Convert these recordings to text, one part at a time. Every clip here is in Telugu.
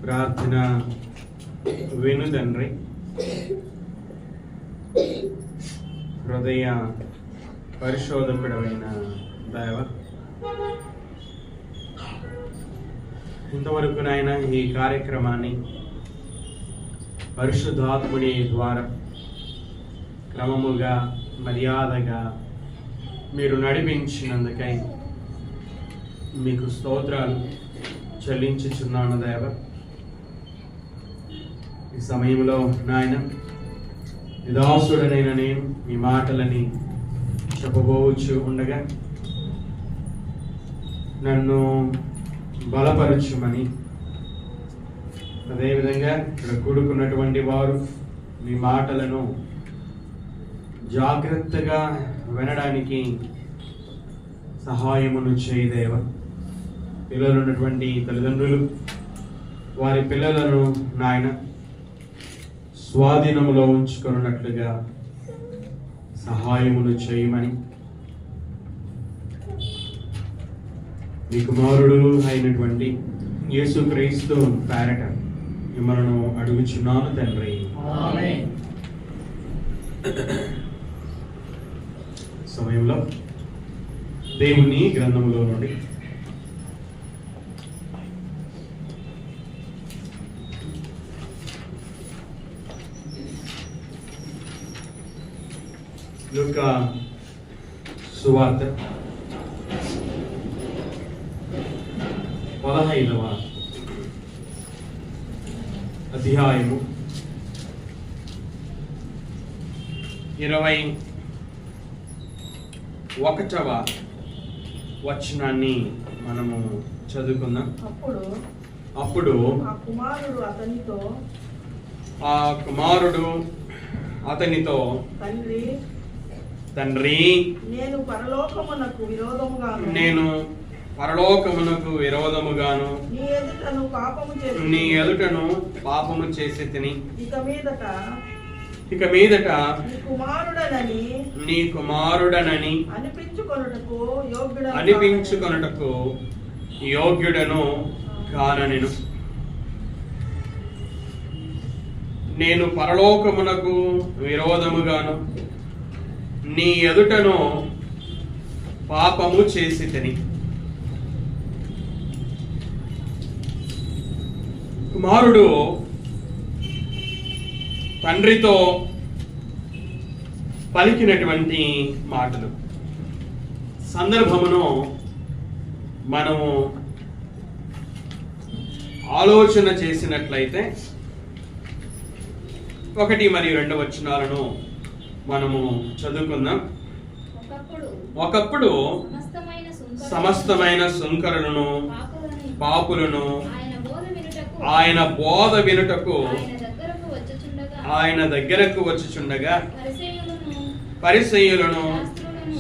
ప్రార్థన విను తండ్రి. హృదయ పరిశోధకుడమైన దైవ, ఇంతవరకు నాయన ఈ కార్యక్రమాన్ని పరిశుద్ధాత్ముని ద్వారా క్రమముగా మర్యాదగా మీరు నడిపించినందుకై మీకు స్తోత్రాలు చెల్లించుచున్నాను దేవ. ఈ సమయంలో నాయన నిదాసుడనైన నేను మీ మాటలని చెప్పబోవచ్చు ఉండగా నన్ను బలపరచుమని, అదేవిధంగా ఇక్కడ కూడుకున్నటువంటి వారు మీ మాటలను జాగ్రత్తగా వినడానికి సహాయమును చేయదేవ. పిల్లలు ఉన్నటువంటి తల్లిదండ్రులు వారి పిల్లలను నాయన స్వాధీనములో ఉంచుకున్నట్లుగా సహాయమును చేయమని మీ కుమారుడు అయినటువంటి యేసుక్రీస్తు పేరట మిమ్మల్ని అడుగుచున్నాను తండ్రి. ఆమేన్. సమయంలో దేవుని గ్రంథములో నుండి లూకా సువార్త 15వ అధ్యాయము 21వ వచనాన్ని మనము చదువుకుందాం. అప్పుడు ఆ కుమారుడు అతనితో తండ్రి, నేను పరలోకమునకు విరోధముగాను నీ ఎదుటను పాపము చేసి తిని ఇక మీదట నీ కుమారుడనని అనిపించుకొనుటకు యోగ్యుడను కాననెను. నేను పరలోకమునకు విరోధముగాను నీ ఎదుటను పాపము చేసి తిని. కుమారుడు తండ్రితో పలికినటువంటి మాటలు సందర్భమును మనము ఆలోచన చేసినట్లయితే 1 మరియు 2 వచనాలను మనము చదువుకుందాం. ఒకప్పుడు సమస్తమైన సుంకరులను పాపులను ఆయన బోధ వినుటకు ఆయన దగ్గరకు వచ్చుచుండగా పరిసయ్యులను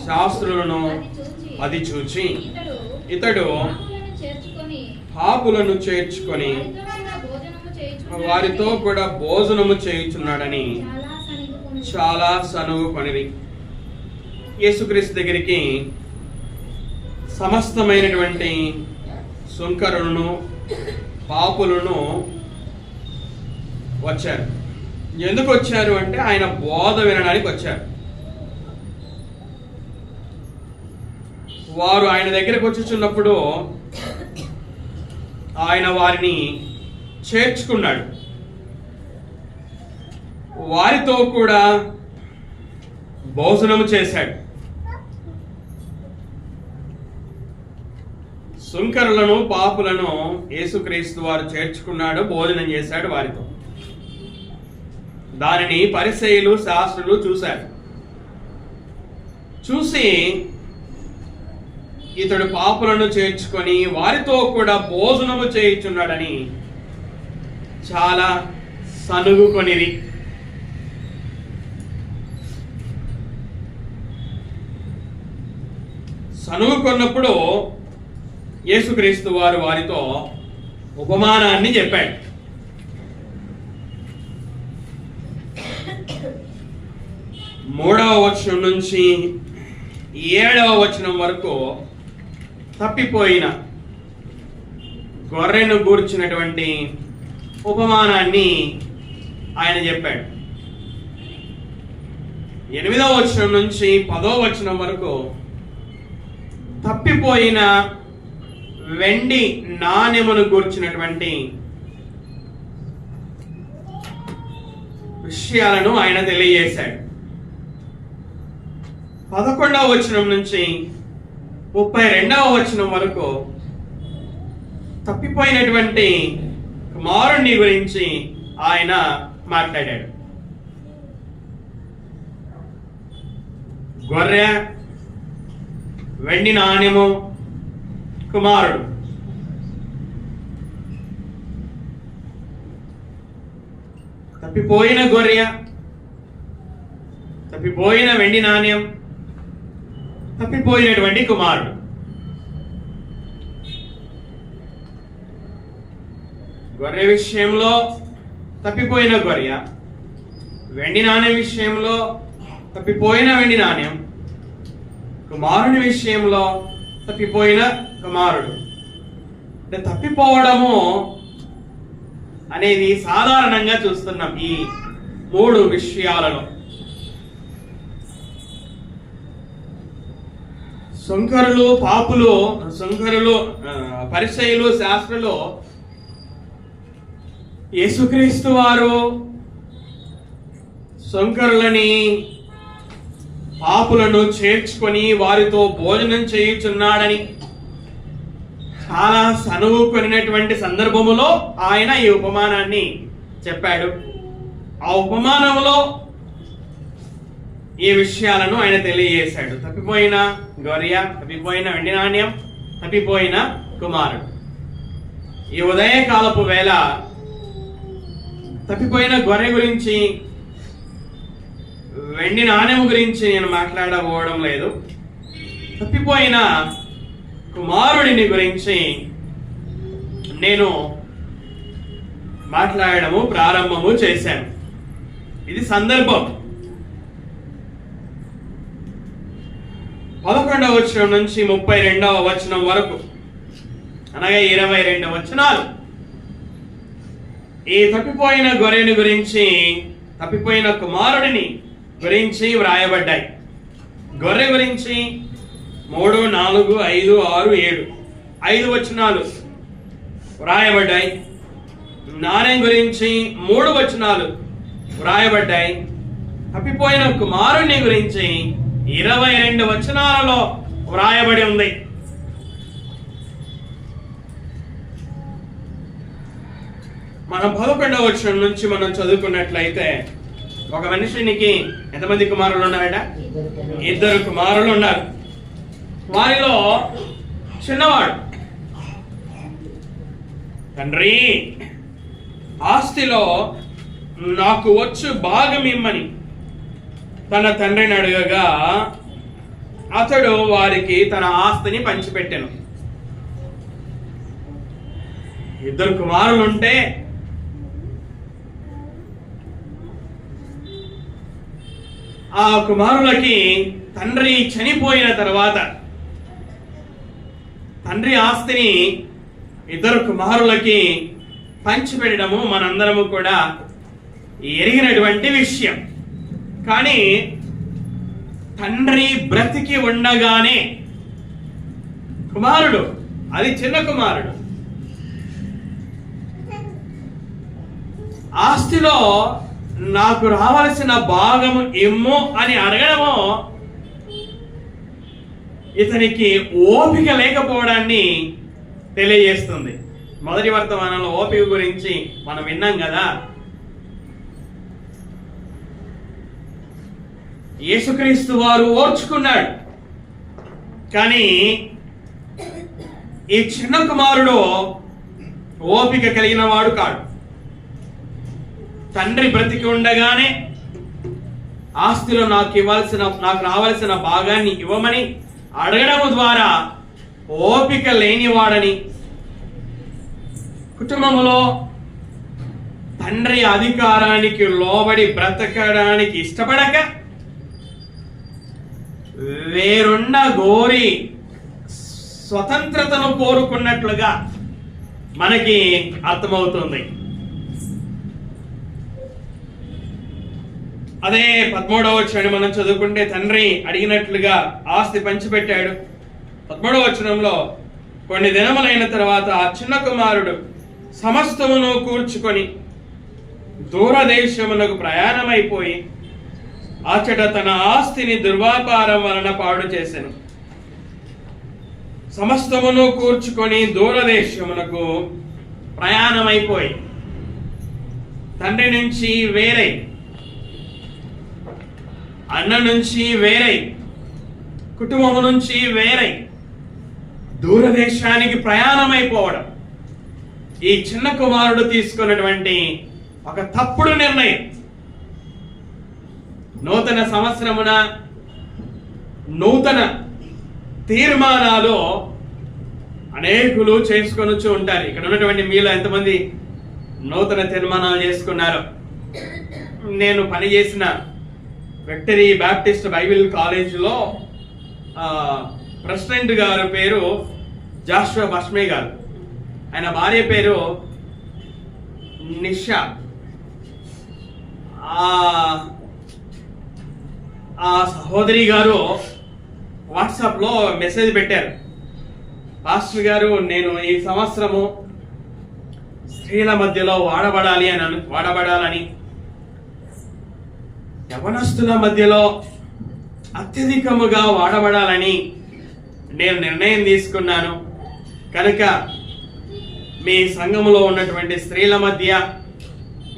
శాస్త్రులను అది చూచి ఇతడు పాపులను చేర్చుకొని వారితో కూడా భోజనము చేయుచున్నాడని చాలా సనువు కొనిరి. యేసుక్రీస్తు దగ్గరికి సమస్తమైనటువంటి సుంకరులను పాపులను వచ్చారు. ఎందుకు వచ్చారు అంటే ఆయన బోధ వినడానికి వచ్చారు. వారు ఆయన దగ్గరకు వచ్చుచున్నప్పుడు ఆయన వారిని చేర్చుకున్నాడు. వారితో కూడా భోజనము చేశాడు. సుంకరులను పాపులను యేసుక్రీస్తు వారు చేర్చుకున్నాడు, భోజనం చేశాడు వారితో. దానిని పరిసయ్యులు శాస్త్రులు చూశారు. చూసి ఇతడు పాపులను చేర్చుకొని వారితో కూడా భోజనము చేయుచున్నాడని చాలా సనుగుకొనిరి. సనుగుకొన్నప్పుడు యేసుక్రీస్తు వారు వారితో ఉపమానాన్ని చెప్పాడు. 3వ వచనం నుంచి 7వ వచనం వరకు తప్పిపోయిన గొర్రెను గూర్చినటువంటి ఉపమానాన్ని ఆయన చెప్పాడు. 8వ వచనం నుంచి 10వ వచనం వరకు తప్పిపోయిన వెండి నాణెమును గూర్చినటువంటి విషయాలను ఆయన తెలియజేశాడు. 11వ వచనం నుంచి 32వ వచనం వరకు తప్పిపోయినటువంటి కుమారుణ్ణి గురించి ఆయన మాట్లాడాడు. గొర్రె, వెండి నాణ్యము, కుమారుడు. తప్పిపోయిన గొర్రె, తప్పిపోయిన వెండి నాణ్యం, తప్పిపోయినటువంటి కుమారుడు. గొర్రె విషయంలో తప్పిపోయిన గొర్రె, వెండి నాణ్యం విషయంలో తప్పిపోయిన వెండి నాణ్యం, కుమారుని విషయంలో తప్పిపోయిన కుమారుడు. అంటే తప్పిపోవడము అనేది సాధారణంగా చూస్తున్నాం ఈ 3 విషయాలలో. శంకరులు, పాపులు, పరిసయ్యులు, శాస్త్రులు యేసుక్రీస్తు వారు శంకరులని, పాపులను చేర్చుకొని వారితో భోజనం చేయుచున్నాడని చాలా సనువు కొనినటువంటి సందర్భములో ఆయన ఈ ఉపమానాన్ని చెప్పాడు. ఆ ఉపమానంలో ఈ విషయాలను ఆయన తెలియజేశాడు. తప్పిపోయిన గొర్రె, తప్పిపోయిన వెండి నాణ్యం, తప్పిపోయిన కుమారుడు. ఈ ఉదయకాలపు వేళ తప్పిపోయిన గొర్రె గురించి, వెండి నాణ్యం గురించి నేను మాట్లాడబోవడం లేదు. తప్పిపోయిన కుమారుడిని గురించి నేను మాట్లాడము ప్రారంభము చేశాను. ఇది సందర్భం. 11వ వచనం నుంచి 32వ వచనం వరకు, అనగా 22 వచనాలు ఈ తప్పిపోయిన గొర్రెని గురించి, తప్పిపోయిన కుమారుడిని గురించి వ్రాయబడ్డాయి. గొర్రె గురించి 3, 4, 5, 6, 7 5 వచనాలు వ్రాయబడ్డాయి. నాణ్యం గురించి 3 వచనాలు వ్రాయబడ్డాయి. తప్పిపోయిన కుమారుని గురించి 22 వచనాలలో వ్రాయబడి ఉంది. మనం 11వ వచనం నుంచి మనం చదువుకున్నట్లయితే, ఒక మనిషినికి ఎంతమంది కుమారులు ఉన్నారట? 2 కుమారులు ఉన్నారు. వారిలో చిన్నవాడు, తండ్రి ఆస్తిలో నాకు వచ్చు భాగం ఇమ్మని తన తండ్రిని అడగగా అతడు వారికి తన ఆస్తిని పంచిపెట్టెను. 2 కుమారులు ఉంటే ఆ కుమారులకి తండ్రి చనిపోయిన తర్వాత తండ్రి ఆస్తిని 2 కుమారులకి పంచిపెట్టడము మనందరము కూడా ఎరిగినటువంటి విషయం. కానీ తండ్రి బ్రతికి ఉండగానే కుమారుడు, అది చిన్న కుమారుడు, ఆస్తిలో నాకు రావాల్సిన భాగము ఇమ్ము అని అడగడము ఇతనికి ఓపిక లేకపోవడాన్ని తెలియజేస్తుంది. మొదటి వర్తమానంలో ఓపిక గురించి మనం విన్నాం కదా. యేసుక్రీస్తు వారు ఓర్చుకున్నాడు. కానీ ఈ చిన్న కుమారుడు ఓపిక కలిగిన వాడు కాడు. తండ్రి బ్రతికి ఉండగానే ఆస్తిలో నాకు రావాల్సిన భాగాన్ని ఇవ్వమని అడగడం ద్వారా ఓపిక లేనివాడని, కుటుంబంలో తండ్రి అధికారానికి లోబడి బ్రతకడానికి ఇష్టపడక వేరున్న గోరి స్వతంత్రతను కోరుకున్నట్లుగా మనకి అర్థమవుతుంది. అదే 13వ వచనాన్ని మనం చదువుకుంటే, తండ్రి అడిగినట్లుగా ఆస్తి పంచిపెట్టాడు. 13వ వచనంలో, కొన్ని దినములైన తర్వాత ఆ చిన్న కుమారుడు సమస్తమును కూర్చుకొని దూరదేశమునకు ప్రయాణమైపోయి అచ్చట తన ఆస్తిని దుర్వ్యాపారం వలన పాడు చేసెను. సమస్తమును కూర్చుకొని దూరదేశమునకు ప్రయాణమైపోయి, తండ్రి నుంచి వేరై, అన్న నుంచి వేరై, కుటుంబం నుంచి వేరై దూరదేశానికి ప్రయాణమైపోవడం ఈ చిన్న కుమారుడు తీసుకున్నటువంటి ఒక తప్పుడు నిర్ణయం. నూతన సంవత్సరమున నూతన తీర్మానాలు అనేకులు చేసుకొని ఉంటారు. ఇక్కడ ఉన్నటువంటి మీలో ఎంతమంది నూతన తీర్మానాలు చేసుకున్నారు? నేను పనిచేసిన విక్టరీ బ్యాప్టిస్ట్ బైబిల్ కాలేజీలో ప్రెసిడెంట్ గారి పేరు జాషువా బష్మే గారు. ఆయన భార్య పేరు నిషా. ఆ సహోదరి గారు వాట్సాప్లో మెసేజ్ పెట్టారు, పాస్టర్ గారు, నేను ఈ సంవత్సరము స్త్రీల మధ్యలో వాడబడాలని, యవనస్తుల మధ్యలో అత్యధికముగా వాడబడాలని నేను నిర్ణయం తీసుకున్నాను. కనుక మీ సంఘములో ఉన్నటువంటి స్త్రీల మధ్య,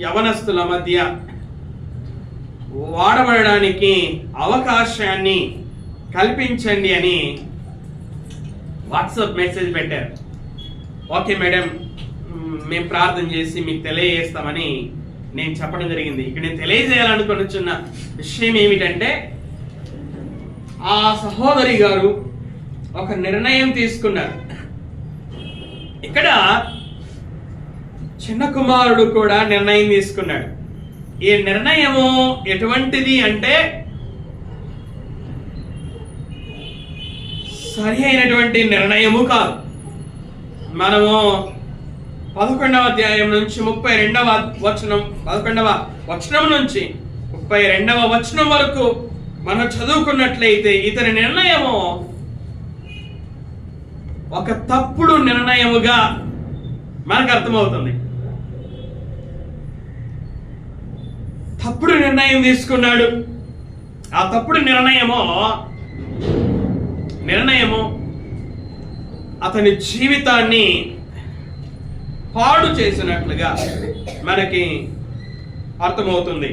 యవనస్తుల మధ్య వాడబడడానికి అవకాశాన్ని కల్పించండి అని వాట్సాప్ మెసేజ్ పెట్టారు. ఓకే మేడం, మేము ప్రార్థన చేసి మీకు తెలియజేస్తామని నేను చెప్పడం జరిగింది. ఇక్కడ నేను తెలియజేయాలనుకున్న విషయం ఏమిటంటే, ఆ సహోదరి గారు ఒక నిర్ణయం తీసుకున్నారు. ఇక్కడ చిన్న కుమారుడు కూడా నిర్ణయం తీసుకున్నాడు. ఈ నిర్ణయము ఎటువంటిది అంటే, సరి అయినటువంటి నిర్ణయము కాదు. మనము 11వ అధ్యాయం నుంచి 32వ వచనం, 11వ వచనం నుంచి 32వ వచనం వరకు మనం చదువుకున్నట్లయితే ఇతని నిర్ణయము ఒక తప్పుడు నిర్ణయముగా మనకు అర్థమవుతుంది. తప్పుడు నిర్ణయం తీసుకున్నాడు. ఆ తప్పుడు నిర్ణయము అతని జీవితాన్ని పాడు చేసినట్లుగా మనకి అర్థమవుతుంది.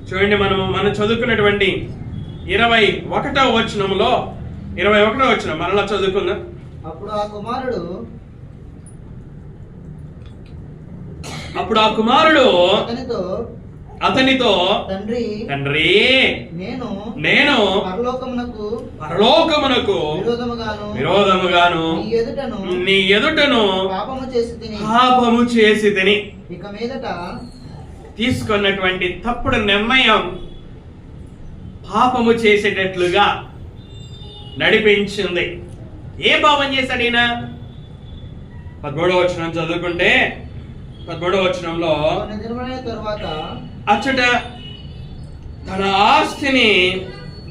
చూడండి, మనం చదువుకున్నటువంటి 21వ వచనంలో, 21వ వచనం మరలా చదువుకుందాం. అప్పుడు ఆ కుమారుడు అతనితో తండ్రి, నేను పరలోకమునకు విరోధముగాను నీ ఎదుటను పాపము చేసి తిని. ఇక మీదట తీసుకున్నటువంటి తప్పుడు నిర్ణయం పాపము చేసేటట్లుగా నడిపించింది. ఏ పాపం చేశాడు ఈయన? 13వ వచనం చదువుకుంటే, 13వ వచనంలో, అచ్చట తన ఆస్తిని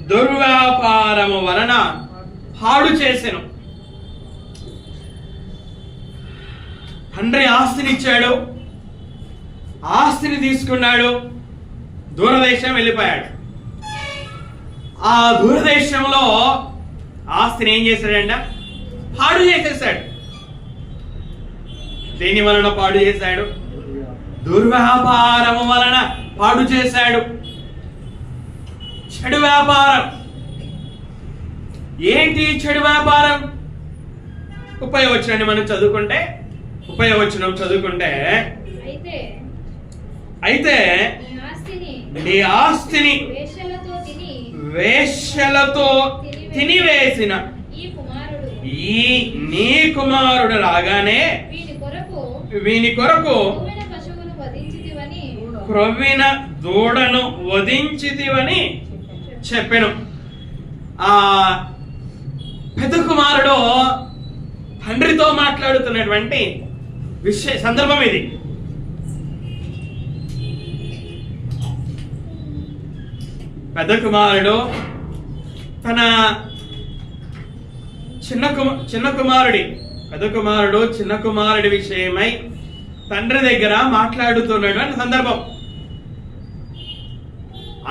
దుర్వ్యాపారము వలన పాడు చేసెను. తండ్రి ఆస్తినిచ్చాడు, ఆస్తిని తీసుకున్నాడు, దూరదేశం వెళ్ళిపోయాడు. ఆ దూరదేశంలో ఆస్తిని ఏం చేశాడంట? పాడు చేసేసాడు. దేని వలన పాడు చేశాడు? దుర్వ్యాపారము వలన పాడు చేశాడు. చెడు వ్యాపారం. ఏంటి చెడు వ్యాపారం? 30వ వచనాన్ని మనం చదువుకుంటే, 30వ వచనం చదువుకుంటే, అయితే నీ ఆస్తిని వేశ్యలతో తినివేసిన ఈ నీ కుమారుడు రాగానే వీని కొరకు క్రొవ్విన దూడను వధించితివని చెప్పెను. ఆ పెద్ద కుమారుడు తండ్రితో మాట్లాడుతున్నటువంటి సందర్భం ఇది. పెద్ద కుమారుడు తన పెద్ద కుమారుడు చిన్న కుమారుడి విషయమై తండ్రి దగ్గర మాట్లాడుతున్నాడు అనే సందర్భం.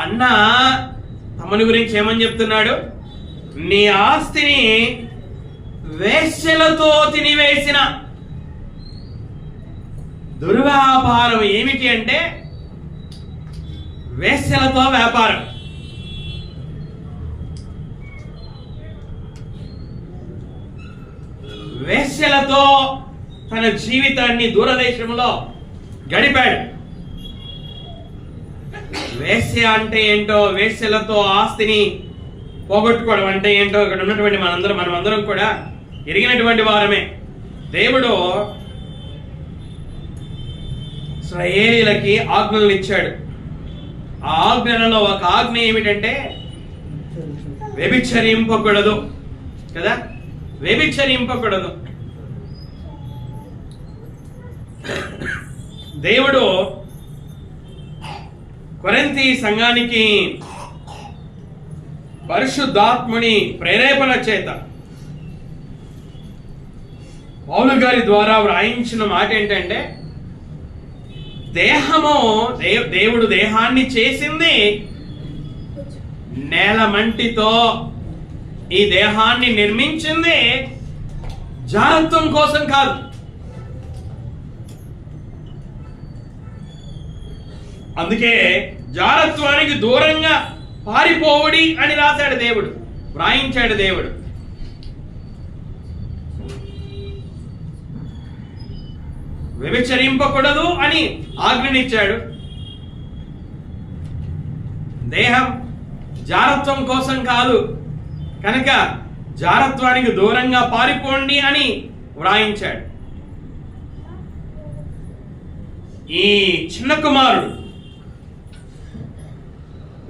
అన్న తమ్ముని గురించి ఏమని చెప్తున్నాడు? నీ ఆస్తిని వేశ్యలతో తినివేసిన దుర్వ్యాపారం ఏమిటి అంటే వేశ్యలతో వ్యాపారం. వేశ్యలతో తన జీవితాన్ని దూరదేశంలో గడిపాడు. వేశ్య అంటే ఏంటో, వేశ్యలతో ఆస్తిని పోగొట్టుకోవడం అంటే ఏంటో ఇక్కడ ఉన్నటువంటి మనమందరం కూడా ఎరిగినటువంటి వారమే. దేవుడు ఇశ్రాయేలీయులకి ఆజ్ఞలు ఇచ్చాడు. ఆ ఆజ్ఞలలో ఒక ఆజ్ఞ ఏమిటంటే వ్యభిచరింపకూడదు కదా, వ్యభిచరింపకూడదు. దేవుడు కొరింథీ సంఘానికి పరిశుద్ధాత్ముని ప్రేరేపణ చేత పౌలు గారి ద్వారా వ్రాయించిన మాట ఏంటంటే, దేవుడు దేహాన్ని చేసింది నేల మంటితో, ఈ దేహాన్ని నిర్మించింది జారత్వం కోసం కాదు. అందుకే జారత్వానికి దూరంగా పారిపోవడి అని రాశాడు దేవుడు, వ్రాయించాడు దేవుడు. వ్యభిచరింపకూడదు అని ఆజ్ఞనిచ్చాడు. దేహం జారత్వం కోసం కాదు కనుక జారత్వానికి దూరంగా పారిపోండి అని వ్రాయించాడు. ఈ చిన్న కుమారుడు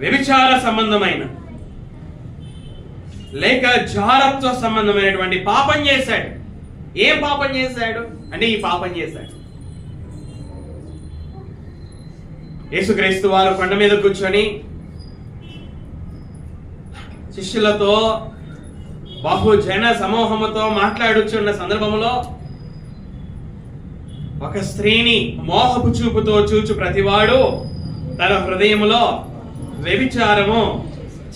వ్యభిచార సంబంధమైన లేక జారత్వ సంబంధమైనటువంటి పాపం చేశాడు. ఏం పాపం చేశాడు అంటే ఈ పాపం చేశాడు. యేసుక్రీస్తు వారు కొండ మీద కూర్చొని శిష్యులతో బహుజన సమూహముతో మాట్లాడుచున్న సందర్భంలో ఒక స్త్రీని మోహపు చూపుతో చూచు ప్రతివాడు తన హృదయములో వ్యభిచారము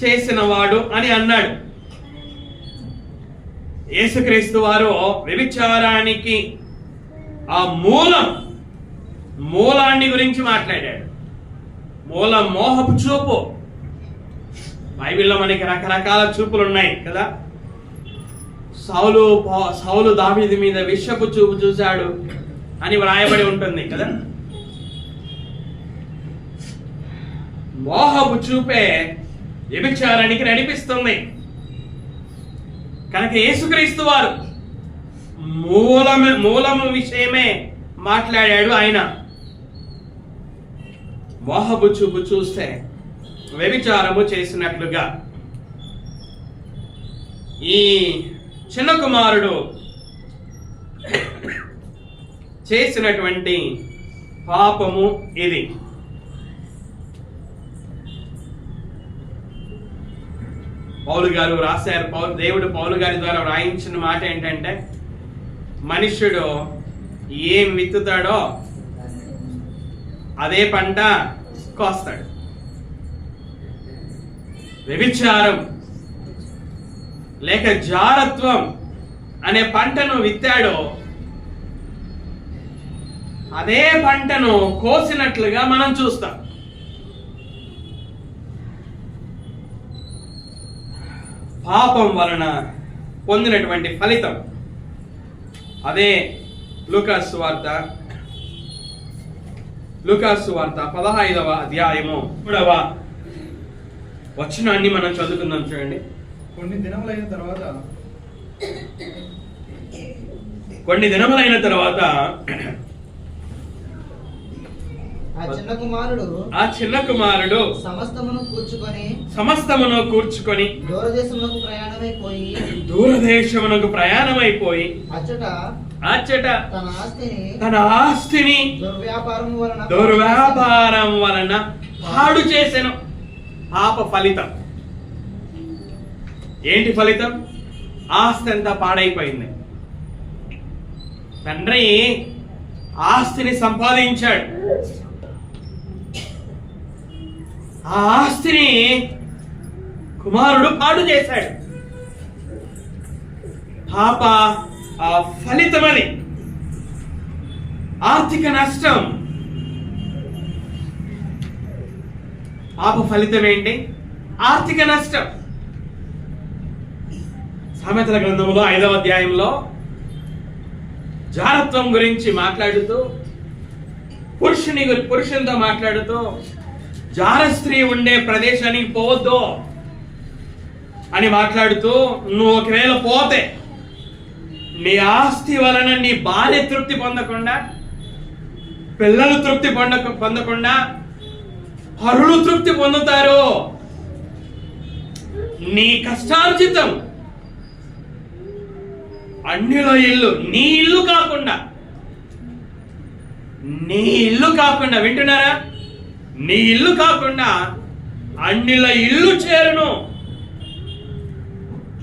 చేసినవాడు అని అన్నాడు. యేసుక్రీస్తు వారు వ్యభిచారానికి ఆ మూలాన్ని గురించి మాట్లాడాడు. మూలం మోహపు చూపు. బైబిల్లో మనకి రకరకాల చూపులు ఉన్నాయి కదా. సౌలు దావీదు మీద విషపు చూపు చూశాడు అని వ్రాయబడి ఉంటుంది కదా. మోహపు చూపే వ్యభిచారానికి నడిపిస్తుంది. కనుక యేసుక్రీస్తు వారు మూలము విషయమే మాట్లాడాడు. ఆయన మోహపు చూపు చూస్తే వ్యభిచారము చేసినట్లుగా ఈ చిన్న కుమారుడు చేసినటువంటి పాపము ఇది. పౌలు గారు రాశారు, దేవుడు పౌలు గారి ద్వారా వ్రాయించిన మాట ఏంటంటే, మనుష్యుడు ఏం విత్తుతాడో అదే పంట కోస్తాడు. వ్యభిచారం లేక జారత్వం అనే పంటను విత్తాడో అదే పంటను కోసినట్లుగా మనం చూస్తాం. పాపం వలన పొందినటువంటి ఫలితం అదే లూకాసు వార్త 15వ అధ్యాయము 3వ వచనాన్ని మనం చదువుకుందాం. చూడండి. కొన్ని దినములైన తర్వాత ఆ చిన్న కుమారుడు సమస్తమును కూర్చుకొని దూరదేశమునకు ప్రయాణమైపోయి అచ్చట తన ఆస్తిని దుర్వ్యాపారం వలన పాడు చేసెను. పాప ఫలితం ఏంటి? ఫలితం ఆస్తి అంతా పాడైపోయింది. తండ్రి ఆస్తిని సంపాదించాడు. ఆ ఆస్తిని కుమారుడు పాడు చేశాడు. పాప ఫలితం అది ఆర్థిక నష్టం. పాప ఫలితం ఏంటి? ఆర్థిక నష్టం. సామెతల గ్రంథంలో 5వ అధ్యాయంలో జారత్వం గురించి మాట్లాడుతూ పురుషునితో మాట్లాడుతూ జార స్త్రీ ఉండే ప్రదేశానికి పోవద్దు అని మాట్లాడుతూ, నువ్వు ఒకవేళ పోతే నీ ఆస్తి వలన నీ భార్య తృప్తి పొందకుండా, పిల్లలు తృప్తి పొందకుండా పరులు తృప్తి పొందుతారు. నీ కష్టార్జితం అన్నిలో ఇల్లు, నీ ఇల్లు కాకుండా వింటున్నారా? నీ ఇల్లు కాకుండా అన్నిల ఇల్లు చేరును.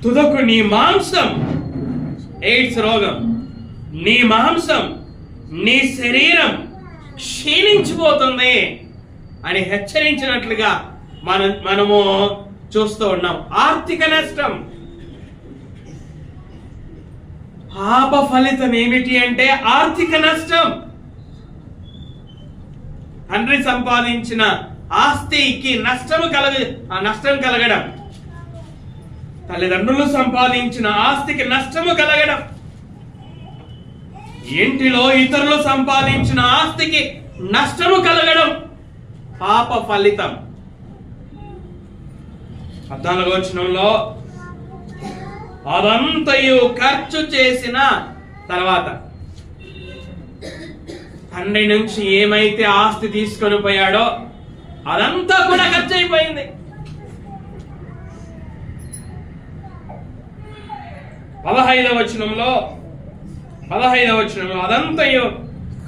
తుదకు నీ మాంసం, ఎయిడ్స్ రోగం, నీ మాంసం, నీ శరీరం క్షీణించిపోతుంది అని హెచ్చరించినట్లుగా మనము చూస్తూ ఉన్నాం. ఆర్థిక నష్టం. పాప ఫలితం ఏమిటి అంటే ఆర్థిక నష్టం. తండ్రి సంపాదించిన ఆస్తికి నష్టం కలగడం, తల్లిదండ్రులు సంపాదించిన ఆస్తికి నష్టము కలగడం, ఇంటిలో ఇతరులు సంపాదించిన ఆస్తికి నష్టము కలగడం పాప ఫలితం. 14వ వచనంలో అదంతయు ఖర్చు చేసిన తర్వాత, తండ్రి నుంచి ఏమైతే ఆస్తి తీసుకొని పోయాడో అదంతా కూడా ఖర్చు అయిపోయింది. 15వ వచనంలో అదంతయు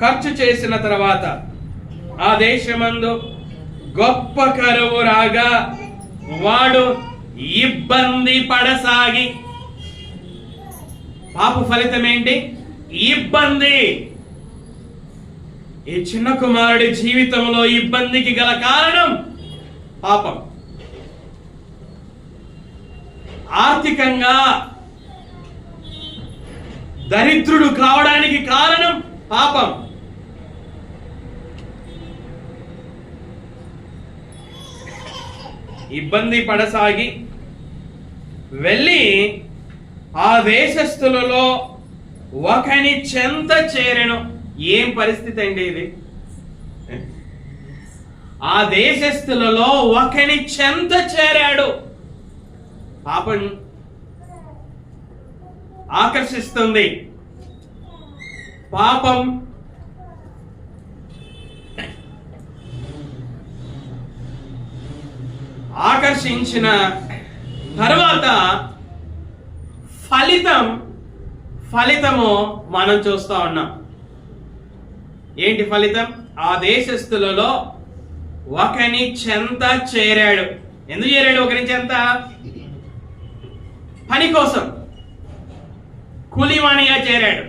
ఖర్చు చేసిన తర్వాత ఆ దేశమందు గొప్ప కరువు రాగా వాడు ఇబ్బంది పడసాగి. పాప ఫలితం ఏంటి? ఇబ్బంది. ఈ చిన్న కుమారుడి జీవితంలో ఇబ్బందికి గల కారణం పాపం. ఆర్థికంగా దరిద్రుడు కావడానికి కారణం పాపం. ఇబ్బంది పడసాగి వెళ్ళి ఆ దేశస్థులలో ఒకని చెంత చేరెను. ఏం పరిస్థితి అండి ఇది? ఆ దేశస్థులలో ఒకని చెంత చేరాడు. పాపం ఆకర్షిస్తుంది. పాపం ఆకర్షించిన తర్వాత ఫలితము మనం చూస్తా ఉన్నాం. ఏంటి ఫలితం? ఆ దేశస్థులలో ఒకని చెంత చేరాడు. ఎందుకు చేరాడు ఒకని చెంత? పని కోసం, కూలివాణిగా చేరాడు.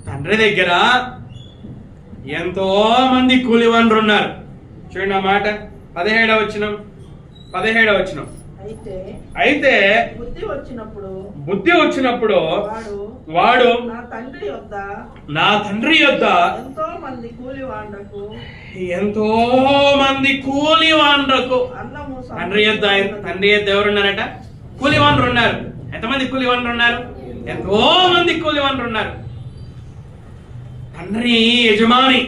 తండ్రి దగ్గర ఎంతో మంది కూలివాన్లు ఉన్నారు. చూడండి ఆ మాట, 17వ వచనం. అయితే బుద్ధి వచ్చినప్పుడు వాడు నా తండ్రి యొద్ద ఎంతో మంది కూలివాండ్రకు. తండ్రి యొద్ద ఎవరున్నారట? కూలివాండ్రు ఉన్నారు. ఎంతమంది కూలివాండ్రు ఉన్నారు? ఎంతో మంది కూలివాండ్రు ఉన్నారు. తండ్రి యజమాని,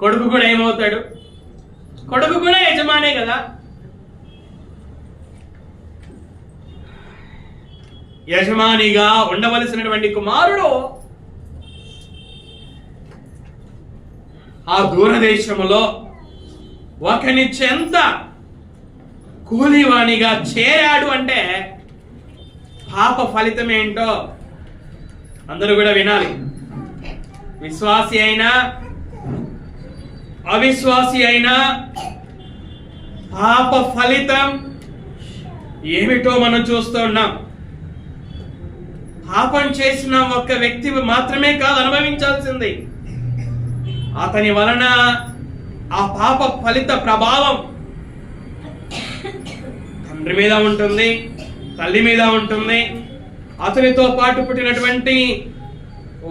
కొడుకు కూడా ఏమవుతాడు? కొడుకు కూడా యజమానే కదా. యజమానిగా ఉండవలసినటువంటి కుమారుడు ఆ దూరదేశములో ఒకని చెంత కూలివాణిగా చేరాడు అంటే పాప ఫలితం ఏంటో అందరూ కూడా వినాలి. విశ్వాసి అయినా అవిశ్వాసి అయినా పాప ఫలితం ఏమిటో మనం చూస్తూ ఉన్నాం. పాపం చేసిన ఒక్క వ్యక్తి మాత్రమే కాదు అనుభవించాల్సింది, అతని వలన ఆ పాప ఫలిత ప్రభావం తండ్రి మీద ఉంటుంది, తల్లి మీద ఉంటుంది, అతనితో పాటు పుట్టినటువంటి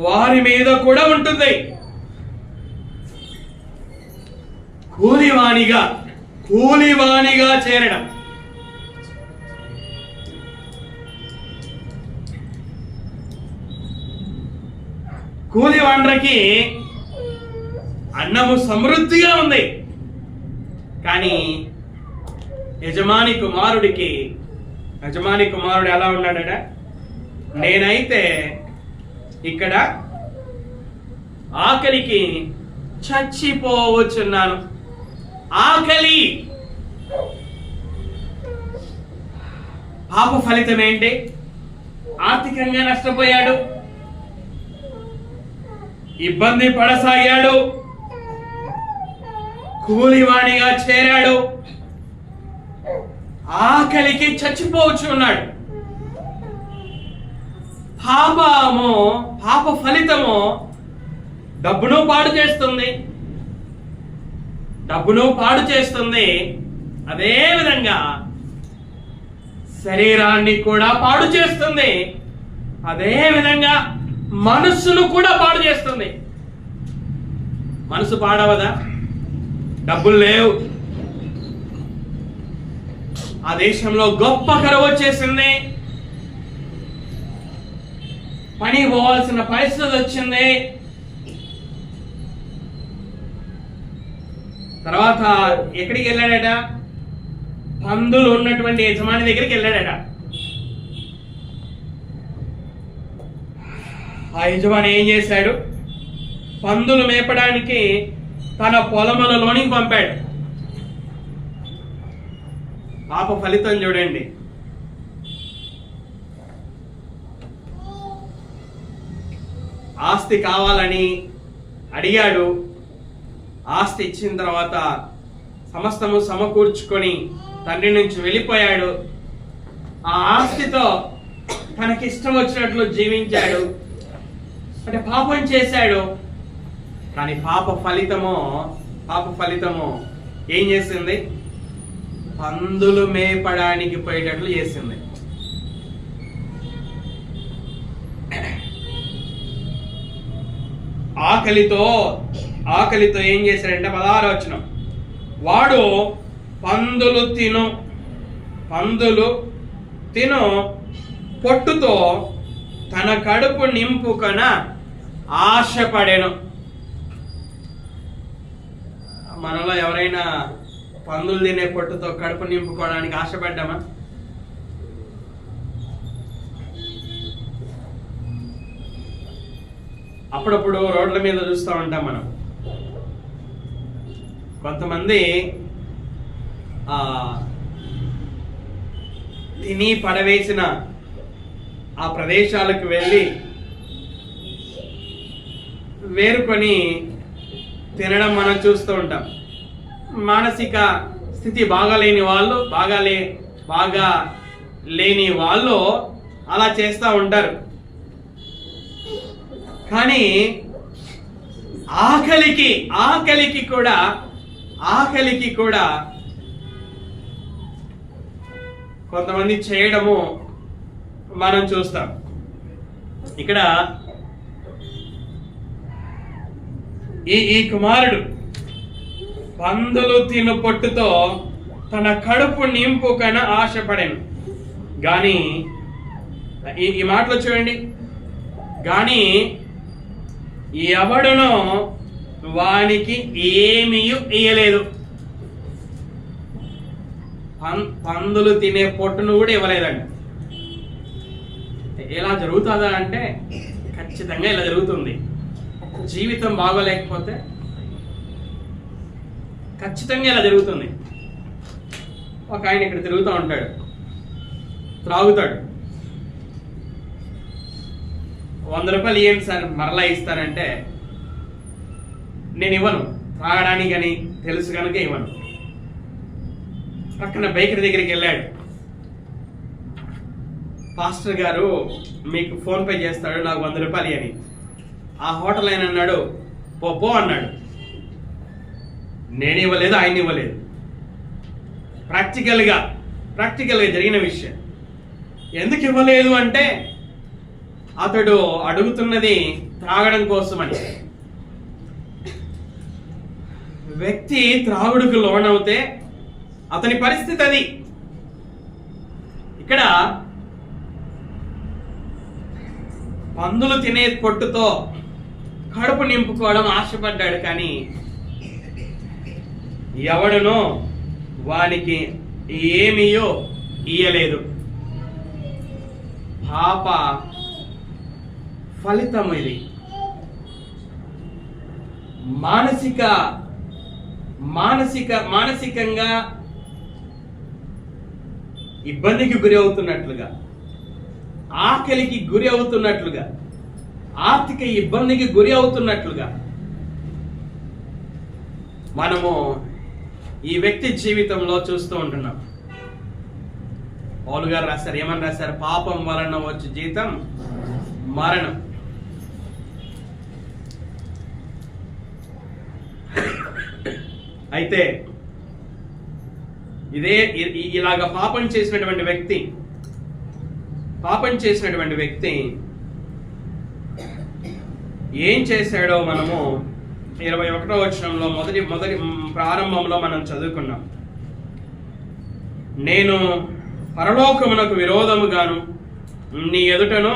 వారి మీద కూడా ఉంటుంది. కూలివానిగా చేరడం. కూలివాండ్రకి అన్నము సమృద్ధిగా ఉంది, కానీ యజమాని కుమారుడు ఎలా ఉన్నాడట? నేనైతే ఇక్కడ ఆకలికి చచ్చిపోవచ్చున్నాను. ఆకలి పాప ఫలితం ఏంటి? ఆర్థికంగా నష్టపోయాడు, ఇబ్బంది పడసాగాడు, కూలివాణిగా చేరాడు, ఆకలికి చచ్చిపోవచ్చు ఉన్నాడు. పాప ఫలితము డబ్బును పాడు చేస్తుంది, అదే విధంగా శరీరాన్ని కూడా పాడు చేస్తుంది, అదే విధంగా మనస్సును కూడా పాడు చేస్తుంది. మనసు పాడవదా? డబ్బులు లేవు, ఆ దేశంలో గొప్ప కరువు వచ్చేసింది, పని పోవాల్సిన పరిస్థితి వచ్చింది. తర్వాత ఎక్కడికి వెళ్ళాడట? పందులు ఉన్నటువంటి యజమాని దగ్గరికి వెళ్ళాడట. ఆ యజమాని ఏం చేశాడు? పందులు మేపడానికి తన పొలములలోనికి పంపాడు. పాప ఫలితం చూడండి. ఆస్తి కావాలని అడిగాడు, ఆస్తి ఇచ్చిన తర్వాత సమస్తము సమకూర్చుకొని తండ్రి నుంచి వెళ్ళిపోయాడు. ఆ ఆస్తితో తనకిష్టం వచ్చినట్లు జీవించాడు, అంటే పాపం చేశాడు. కానీ పాప ఫలితము ఏం చేసింది? పందులు మేపడానికి పోయేటట్లు చేసింది. ఆకలితో ఏం చేశాడంటే 16వ వచనం, వాడు పందులు తిను పొట్టుతో తన కడుపు నింపుకొన ఆశపడెను. మనలో ఎవరైనా పందులు తినే పొట్టుతో కడుపు నింపుకోవడానికి ఆశపడ్డామా? అప్పుడప్పుడు రోడ్ల మీద చూస్తూ ఉంటాం మనం. కొంతమంది తిని పడవేసిన ఆ ప్రదేశాలకు వెళ్ళి వేరుకొని తినడం మనం చూస్తూ ఉంటాం. మానసిక స్థితి బాగా లేని వాళ్ళు అలా చేస్తూ ఉంటారు. కానీ ఆకలికి కూడా కొంతమంది చేయడము మనం చూస్తాం. ఇక్కడ ఈ కుమారుడు పందులు తిను పొట్టుతో తన కడుపు నింపుకన ఆశపడాను. గాని ఈ మాటలో చూడండి, గాని ఎవడునో వానికి ఏమీ ఇయ్యలేదు. పందులు తినే పొట్టును కూడా ఇవ్వలేదండి. ఎలా జరుగుతుందా అంటే ఖచ్చితంగా ఇలా జరుగుతుంది. జీవితం బాగోలేకపోతే ఖచ్చితంగా ఇలా జరుగుతుంది. ఒక ఆయన ఇక్కడ తిరుగుతూ ఉంటాడు, త్రాగుతాడు. 100 రూపాయలు ఇవ్వండి సార్ మరలా ఇస్తానంటే నేను ఇవ్వను. తాగడానికి అని తెలుసు కనుక ఇవ్వను. పక్కన బేకరీ దగ్గరికి వెళ్ళాడు. పాస్టర్ గారు మీకు ఫోన్ పే చేస్తాడు, నాకు 100 రూపాయలు అని. ఆ హోటల్ ఆయన అన్నాడు, పో అన్నాడు. నేను ఇవ్వలేదు, ఆయన ఇవ్వలేదు. ప్రాక్టికల్గా జరిగిన విషయం. ఎందుకు ఇవ్వలేదు అంటే అతడు అడుగుతున్నది త్రాగడం కోసమని. వ్యక్తి త్రాగుడుకు లోనవుతే అతని పరిస్థితి అది. ఇక్కడ పందులు తినే పొట్టుతో కడుపు నింపుకోవడం ఆశపడ్డాడు, కానీ ఎవడనో వానికి ఏమీయో ఇయ్యలేదు. పాప ఫలితం ఇది. మానసికంగా ఇబ్బందికి గురి అవుతున్నట్లుగా, ఆకలికి గురి అవుతున్నట్లుగా, ఆర్థిక ఇబ్బందికి గురి అవుతున్నట్లుగా మనము ఈ వ్యక్తి జీవితంలో చూస్తూ ఉంటున్నాం. పౌలు గారు రాశారు, ఏమని రాశారు? పాపం వలన వచ్చే జీతం మరణం. అయితే ఇలాగ పాపం చేసినటువంటి వ్యక్తి ఏం చేశాడో మనము 21వ వచనంలో మొదటి ప్రారంభంలో మనం చదువుకున్నాం. నేను పరలోకమునకు విరోధముగాను నీ ఎదుటను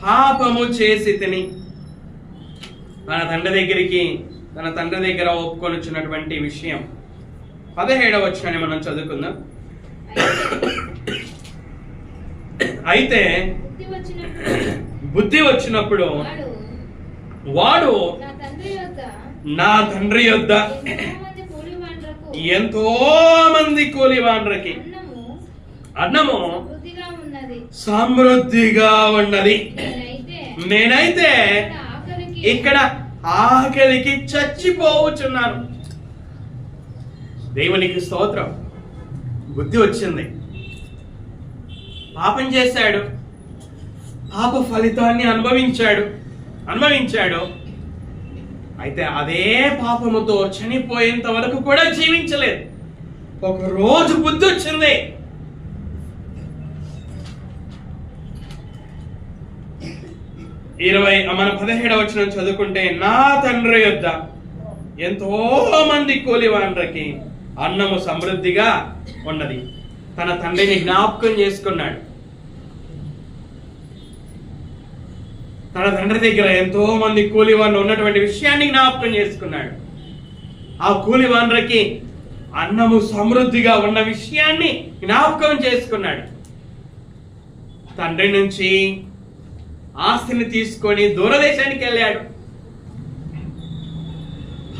పాపము చేసి తిని, తన తండ్రి దగ్గర ఒప్పుకొనిచ్చినటువంటి విషయం 17వ వచనాన్ని మనం చదువుకుందాం. అయితే బుద్ధి వచ్చినప్పుడు వాడు నా తండ్రి యొద్ద ఎంతో మంది కూలివాండ్రకి అన్నము సమృద్ధిగా ఉన్నది. నేనైతే ఇక్కడ ఆకలికి చచ్చిపోవచ్చున్నాను. దేవునికి స్తోత్రం. బుద్ధి వచ్చింది, పాపం చేశాడు, పాప ఫలితాన్ని అనుభవించాడు. అయితే అదే పాపముతో చనిపోయేంత వరకు కూడా జీవించలేదు. ఒక రోజు బుద్ధి వచ్చింది. మన 17వ వచనం చదువుకుంటే, నా తండ్రి యొద్ద ఎంతో మంది కూలివాండ్రకి అన్నము సమృద్ధిగా ఉన్నది. తన తండ్రిని జ్ఞాపకం చేసుకున్నాడు. తన తండ్రి దగ్గర ఎంతో మంది కూలివాండ్రు ఉన్నటువంటి విషయాన్ని జ్ఞాపకం చేసుకున్నాడు. ఆ కూలివాండ్రకి అన్నము సమృద్ధిగా ఉన్న విషయాన్ని జ్ఞాపకం చేసుకున్నాడు. తండ్రి నుంచి ఆస్తిని తీసుకొని దూరదేశానికి వెళ్ళాడు.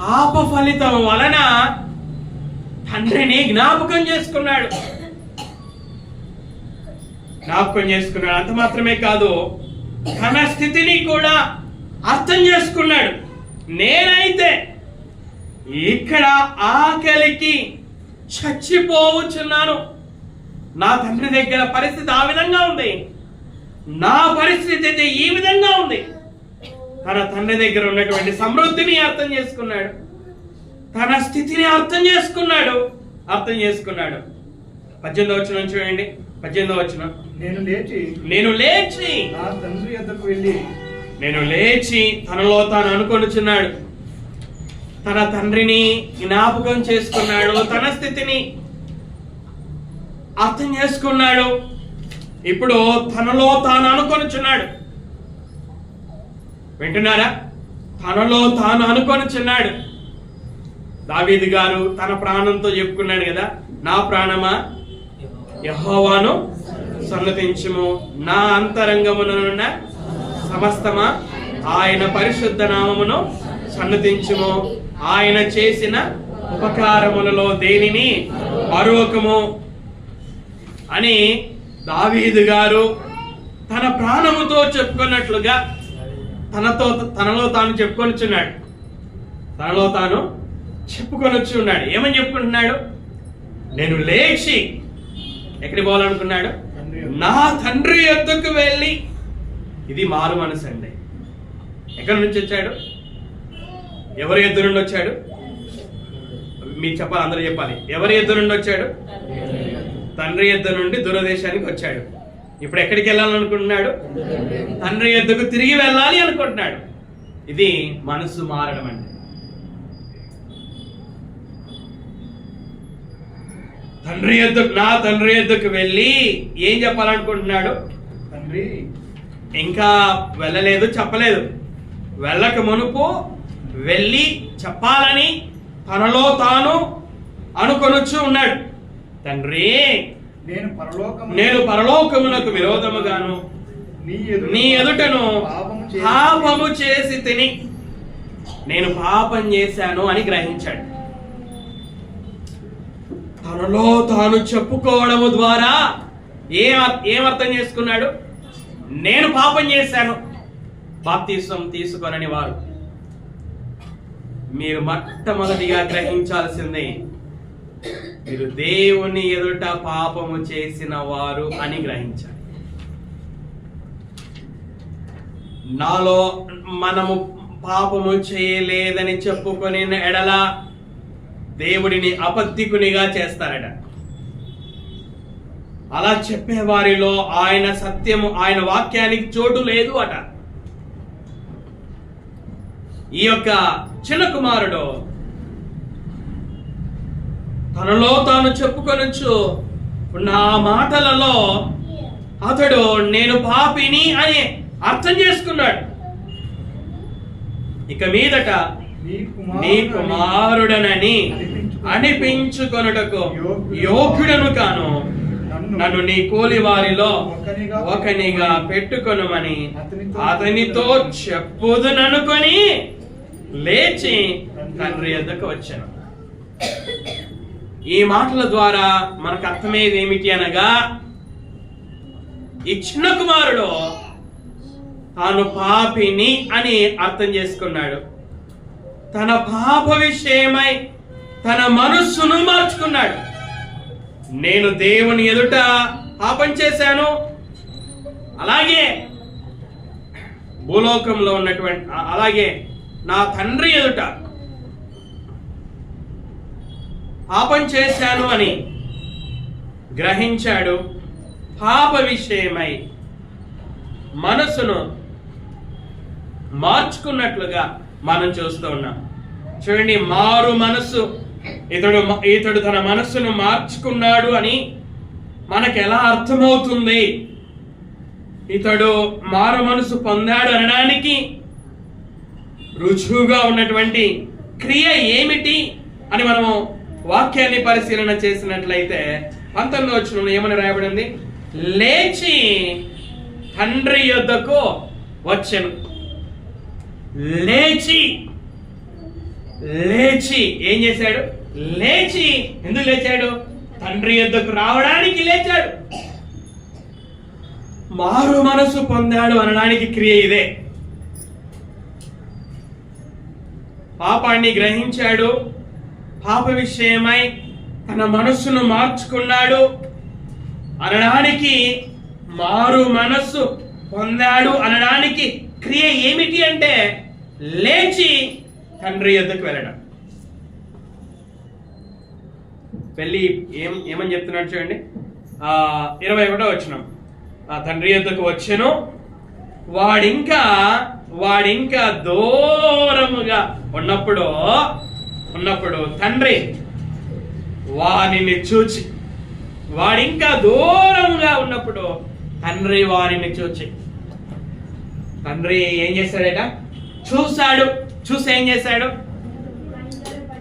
పాప ఫలితం వలన తండ్రిని జ్ఞాపకం చేసుకున్నాడు. అంత మాత్రమే కాదు, తన స్థితిని కూడా అర్థం చేసుకున్నాడు. నేనైతే ఇక్కడ ఆకలికి చచ్చిపోవచ్చున్నాను. నా తండ్రి దగ్గర పరిస్థితి ఆ విధంగా ఉంది, నా పరిస్థితి అయితే ఈ విధంగా ఉంది. తన తండ్రి దగ్గర ఉన్నటువంటి సమృద్ధిని అర్థం చేసుకున్నాడు, తన స్థితిని అర్థం చేసుకున్నాడు. 18వ వచనం చూడండి. 18వ వచనం, నేను లేచి నా తండ్రి యొద్దకు వెళ్ళి, నేను లేచి తనలో తాను అనుకొనుచున్నాడు. తన తండ్రిని జ్ఞాపకం చేసుకున్నాడు, తన స్థితిని అర్థం చేసుకున్నాడు. ఇప్పుడు తనలో తాను అనుకొనుచున్నాడు. వింటున్నారా? తనలో తాను అనుకొనుచున్నాడు. దావీదు గారు తన ప్రాణంతో చెప్పుకున్నాడు కదా, నా ప్రాణమా యెహోవాను సన్నతించుము, నా అంతరంగమునున్న సమస్తమా ఆయన పరిశుద్ధ నామమును సన్నతించుము, ఆయన చేసిన ఉపకారములలో దేనిని మరొకము అని దావీదు గారు తన ప్రాణముతో చెప్పుకున్నట్లుగా తనలో తాను చెప్పుకొనిచున్నాడు. తనలో తాను చెప్పుకొనొచ్చి ఉన్నాడు. ఏమని చెప్పుకుంటున్నాడు? నేను లేచి ఎక్కడికి పోవాలనుకున్నాడు? నా తండ్రి యొద్దకు వెళ్ళి. ఇది మారు మనసు అండి. ఎక్కడి నుంచి వచ్చాడు? ఎవరి యొద్ద నుండి వచ్చాడు? మీకు చెప్పాలి, అందరూ చెప్పాలి. ఎవరి యొద్ద నుండి వచ్చాడు? తండ్రి యొద్ద నుండి దూరదేశానికి వచ్చాడు. ఇప్పుడు ఎక్కడికి వెళ్ళాలనుకుంటున్నాడు? తండ్రి యొద్దకు తిరిగి వెళ్ళాలి అనుకుంటున్నాడు. ఇది మనసు మారడం అంటే. నా తండ్రి యొద్దకు వెళ్ళి ఏం చెప్పాలనుకుంటున్నాడు? తండ్రి ఇంకా వెళ్ళలేదు, చెప్పలేదు. వెళ్ళక మునుపు వెళ్ళి చెప్పాలని తనలో తాను అనుకొనొచ్చు ఉన్నాడు. తండ్రి, నేను పరలోకమునకు విరోధముగాను నీ ఎదుటను పాపము చేసి తిని నేను పాపం చేశాను అని గ్రహించాడు. తనలో తాను చెప్పుకోవడము ద్వారా ఏమర్థం చేసుకున్నాడు? నేను పాపం చేశాను. బాప్తిసం తీసుకొనని వారు మీరు మొట్టమొదటిగా గ్రహించాల్సిందే, మీరు దేవుని ఎదుట పాపము చేసిన వారు అని గ్రహించాలి. నాలో మనము పాపము చేయలేదని చెప్పుకొని ఎడల దేవుడిని అబద్ధికునిగా చేస్తారట. అలా చెప్పే వారిలో ఆయన సత్యము, ఆయన వాక్యానికి చోటు లేదు అట. ఈ యొక్క చిన్న కుమారుడు తనలో తాను చెప్పుకొనొచ్చు ఉన్న ఆ మాటలలో అతడు నేను పాపిని అని అర్థం చేసుకున్నాడు. ఇక మీదట నీ కుమారుడనని అనిపించుకొనుటకు యోగ్యుడను కాను, నన్ను నీ కూలి వారిలో ఒకనిగా పెట్టుకొనుమని అతనితో చెప్పుదుననుకొని లేచి తండ్రి యొద్దకు వచ్చాను. ఈ మాటల ద్వారా మనకు అర్థమయ్యేది ఏమిటి అనగా, ఈ చిన్న కుమారుడు తాను పాపిని అని అర్థం చేసుకున్నాడు. తన పాప విషయమై తన మనస్సును మార్చుకున్నాడు. నేను దేవుని ఎదుట పాపం చేశాను, అలాగే భూలోకంలో ఉన్నటువంటి అలాగే నా తండ్రి ఎదుట పాపం చేశాను అని గ్రహించాడు. పాప విషయమై మనసును మార్చుకున్నట్లుగా మనం చూస్తూ ఉన్నాం. చూడండి, మారు మనసు, ఇతడు తన మనస్సును మార్చుకున్నాడు అని మనకు ఎలా అర్థమవుతుంది? ఇతడు మారు మనసు పొందాడు అనడానికి రుజువుగా ఉన్నటువంటి క్రియ ఏమిటి అని మనము వాక్యాన్ని పరిశీలన చేసినట్లయితే 19వ వచనంలో ఏమని రాయబడింది? లేచి తండ్రి యొద్దకు వచ్చెను. లేచి ఏం చేశాడు? లేచి ఎందుకు లేచాడు? తండ్రి యొద్దకు రావడానికి లేచాడు. మారు మనసు పొందాడు అనడానికి క్రియ ఇదే. పాపాన్ని గ్రహించాడు, పాప విషయమై తన మనస్సును మార్చుకున్నాడు అనడానికి, మారు మనస్సు పొందాడు అనడానికి క్రియ ఏమిటి అంటే లేచి తండ్రి యొద్దకు వెళ్ళడం. వెళ్ళి ఏమని చెప్తున్నాడు చూడండి, 21వ వచనం. తండ్రి యొద్దకు వచ్చెను, వాడింకా దూరముగా ఉన్నప్పుడు తండ్రి వారిని చూచి, వాడింకా దూరముగా ఉన్నప్పుడు తండ్రి వారిని చూచి, తండ్రి ఏం చేశాడట? చూశాడు. చూసి ఏం చేశాడు?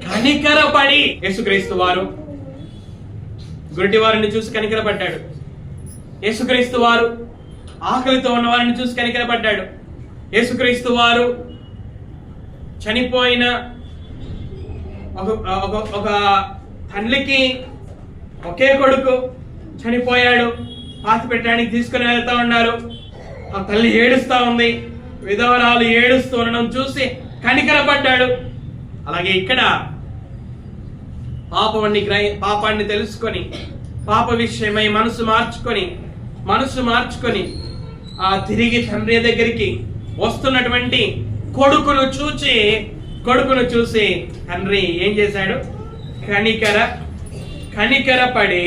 కనికరపడి, యేసుక్రీస్తు వారు గురిటి వారిని చూసి కనికరపడ్డాడు. యేసుక్రీస్తు వారు ఆకలితో ఉన్న వారిని చూసి కనికరపడ్డాడు. యేసుక్రీస్తు వారు చనిపోయిన ఒక తల్లికి ఒకే కొడుకు చనిపోయాడు, పాతి పెట్టడానికి తీసుకుని వెళ్తా ఉన్నారు. ఆ తల్లి ఏడుస్తా ఉంది, విధవరాలు ఏడుస్తూ ఉండడం చూసి కనికరపడ్డాడు. అలాగే ఇక్కడ పాపాన్ని తెలుసుకొని పాప విషయమై మనసు మార్చుకొని తిరిగి తండ్రి దగ్గరికి వస్తున్నటువంటి కొడుకును చూసి తండ్రి ఏం చేశాడు? కనికరపడి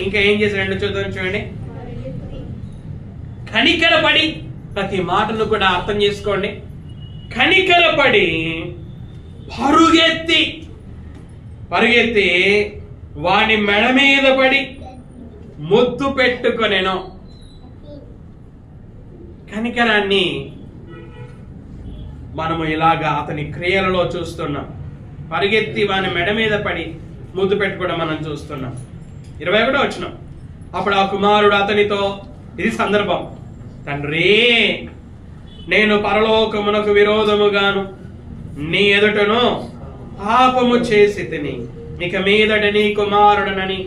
ఇంకా ఏం చేశాడు చూడండి. కనికరపడి, ప్రతి మాటను కూడా అర్థం చేసుకోండి. కనికరపడి పరుగెత్తి వాని మెడ మీద పడి ముద్దు పెట్టుకొనెను. కనికరాన్ని మనము ఇలాగా అతని క్రియలలో చూస్తున్నాం. పరిగెత్తి వాని మెడ మీద పడి ముద్దు పెట్టుకోవడం మనం చూస్తున్నాం. 21వ వచనం. అప్పుడు ఆ కుమారుడు అతనితో, ఇది సందర్భం, తండ్రి, నేను పరలోకమునకు విరోధముగాను నీ ఎదుటను పాపము చేసి తిని ఇక మీదట నీ కుమారుడనని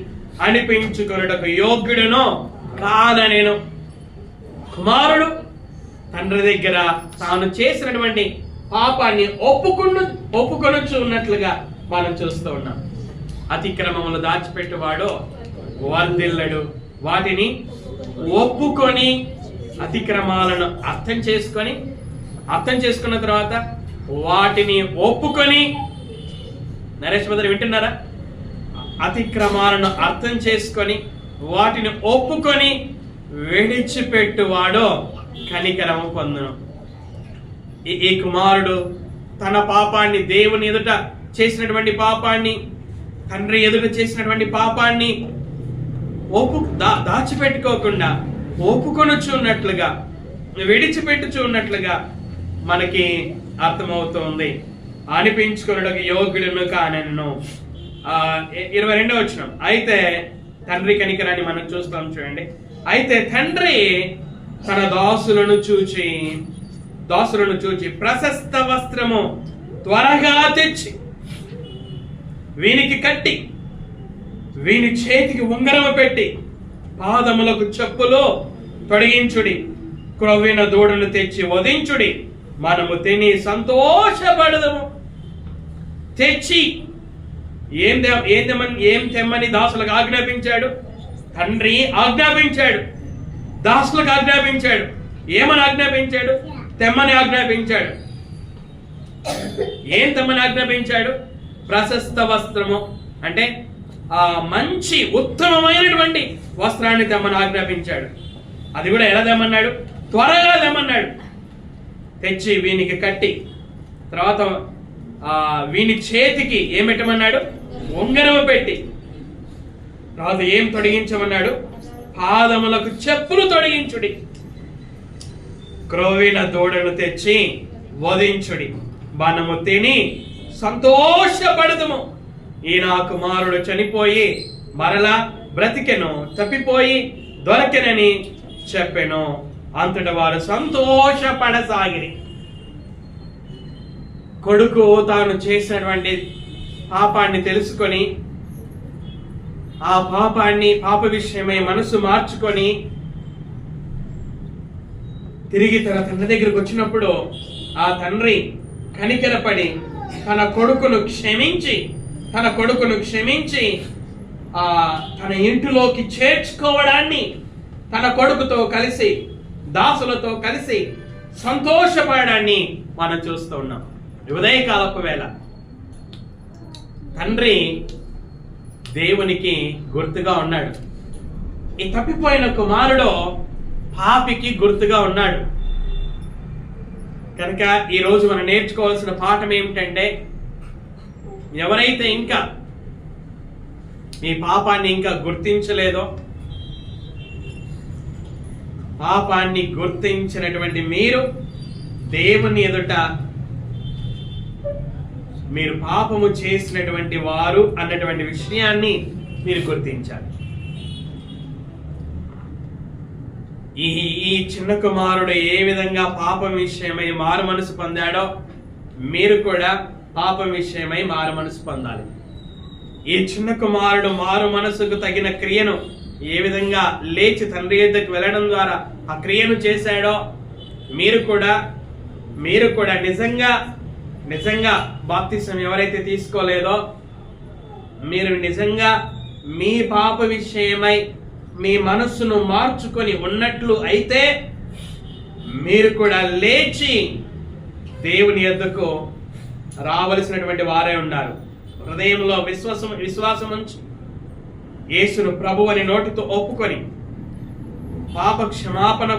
అనిపించుకొనుటకు యోగ్యుడను కాదనెను. కుమారుడు తండ్రి దగ్గర తాను చేసినటువంటి పాపాన్ని ఒప్పుకొనొచ్చు ఉన్నట్లుగా మనం చూస్తూ ఉన్నాం. అతిక్రమములు దాచిపెట్టువాడు వర్ధిల్లడు. వాటిని ఒప్పుకొని, అతిక్రమాలను అర్థం చేసుకున్న తర్వాత వాటిని ఒప్పుకొని, నరేష్ బ్రదర్ వింటున్నారా? అతిక్రమాలను అర్థం చేసుకొని వాటిని ఒప్పుకొని విడిచిపెట్టువాడో కనికరము పొందును. ఈ కుమారుడు తన పాపాన్ని, దేవుని ఎదుట చేసినటువంటి పాపాన్ని, తండ్రి ఎదుట చేసినటువంటి పాపాన్ని దాచిపెట్టుకోకుండా ఒప్పుకొనుచున్నట్లుగా, విడిచిపెట్టుచున్నట్లుగా మనకి అర్థమవుతుంది. అనిపించుకున్నకు యోగ్యుడును కానెను. 22వ వచనం. అయితే తండ్రి కనికరాన్ని మనం చూస్తాం చూడండి. అయితే తండ్రి తన దాసులను చూచి ప్రశస్త వస్త్రము త్వరగా తెచ్చి వీనికి కట్టి, వీని చేతికి ఉంగరము పెట్టి, పాదములకు చెప్పులు తొడిగించుడి, క్రొవ్విన దూడను తెచ్చి వధించుడి, మనము తిని సంతోషపడదము. తెచ్చి ఏం తెమ్మని దాసులకు ఆజ్ఞాపించాడు? తండ్రి ఆజ్ఞాపించాడు, దాసులకు ఆజ్ఞాపించాడు. ఏమని ఆజ్ఞాపించాడు? తెమ్మని ఆజ్ఞాపించాడు. ఏం తెమ్మని ఆజ్ఞాపించాడు? ప్రశస్త వస్త్రము, అంటే మంచి ఉత్తమమైనటువంటి వస్త్రాన్ని తెమ్మని ఆజ్ఞాపించాడు. అది కూడా ఎలా తెమ్మన్నాడు? త్వరగా తెమ్మన్నాడు. తెచ్చి వీనికి కట్టి, తర్వాత వీని చేతికి ఏం పెట్టమన్నాడు? ఉంగరము పెట్టి, తర్వాత ఏం తొడిగించమన్నాడు? పాదములకు చెప్పులు తొడిగించుడి, క్రొవ్విన దూడను తెచ్చి వధించుడి, మనము తిని సంతోషపడదుము. ఈ నా కుమారుడు చనిపోయి మరలా బ్రతికెను, తప్పిపోయి దొరకెనని చెప్పెను. అంతట వారు సంతోషపడసాగిరి. కొడుకు తాను చేసినటువంటి పాపాన్ని తెలుసుకొని, ఆ పాప విషయమై మనసు మార్చుకొని తిరిగి తన తండ్రి దగ్గరకు వచ్చినప్పుడు ఆ తండ్రి కనికరపడి తన కొడుకును క్షమించి తన ఇంటిలోకి చేర్చుకోవడాన్ని, తన కొడుకుతో కలిసి, దాసులతో కలిసి సంతోషపడడాన్ని మనం చూస్తూ ఉన్నాం. ఉదయకాలపు వేళ తండ్రి దేవునికి గుర్తుగా ఉన్నాడు. ఈ తప్పిపోయిన కుమారుడు పాపికి గుర్తుగా ఉన్నాడు. కనుక ఈరోజు మనం నేర్చుకోవాల్సిన పాఠం ఏమిటంటే, ఎవరైతే ఇంకా మీ పాపాన్ని ఇంకా గుర్తించలేదో, పాపాన్ని గుర్తించినటువంటి మీరు దేవుని ఎదుట మీరు పాపము చేసినటువంటి వారు అన్నటువంటి విషయాన్ని మీరు గుర్తించాలి. ఈ చిన్న కుమారుడు ఏ విధంగా పాపం విషయమై మారు మనసు పొందాడో మీరు కూడా పాపం విషయమై మారు మనసు పొందాలి. ఈ చిన్న కుమారుడు మారు మనసుకు తగిన క్రియను ఏ విధంగా లేచి తండ్రి యొద్దకు వెళ్ళడం ద్వారా ఆ క్రియను చేశాడో మీరు కూడా నిజంగా బాప్తిసం ఎవరైతే తీసుకోలేదో మీరు నిజంగా మీ పాప విషయమై మీ మనస్సును మార్చుకొని ఉన్నట్లు అయితే మీరు కూడా లేచి దేవుని యొద్దకు రావలసినటువంటి వారే ఉన్నారు. హృదయంలో విశ్వాసం ఉంచి యేసును ప్రభువు అని నోటితో ఒప్పుకొని పాప క్షమాపణ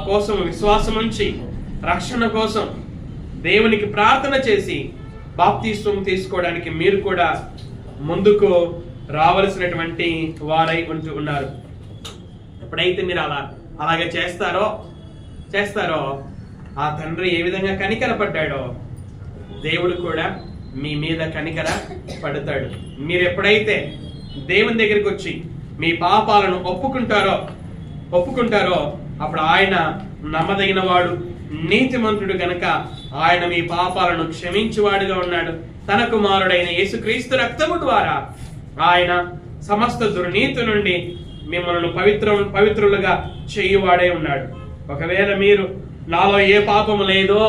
కోసం విశ్వాసం ఉంచి రక్షణ కోసం దేవునికి ప్రార్థన చేసి బాప్తిస్మం తీసుకోవడానికి మీరు కూడా ముందుకు రావలసినటువంటి వారై ఉన్నారు. ఎప్పుడైతే మీరు అలాగే చేస్తారో ఆ తండ్రి ఏ విధంగా కనికరపడ్డాడో దేవుడు కూడా మీ మీద కనికర పడతాడు. మీరు ఎప్పుడైతే దేవుని దగ్గరికి వచ్చి మీ పాపాలను ఒప్పుకుంటారో అప్పుడు ఆయన నమ్మదగిన వాడు, నీతిమంతుడు గనక ఆయన మీ పాపాలను క్షమించువాడుగా ఉన్నాడు. తన కుమారుడైన యేసుక్రీస్తు రక్తము ద్వారా ఆయన సమస్త దుర్నీతి నుండి మిమ్మల్ని పవిత్రులుగా చేయువాడే ఉన్నాడు. ఒకవేళ మీరు నాలో ఏ పాపం లేదో,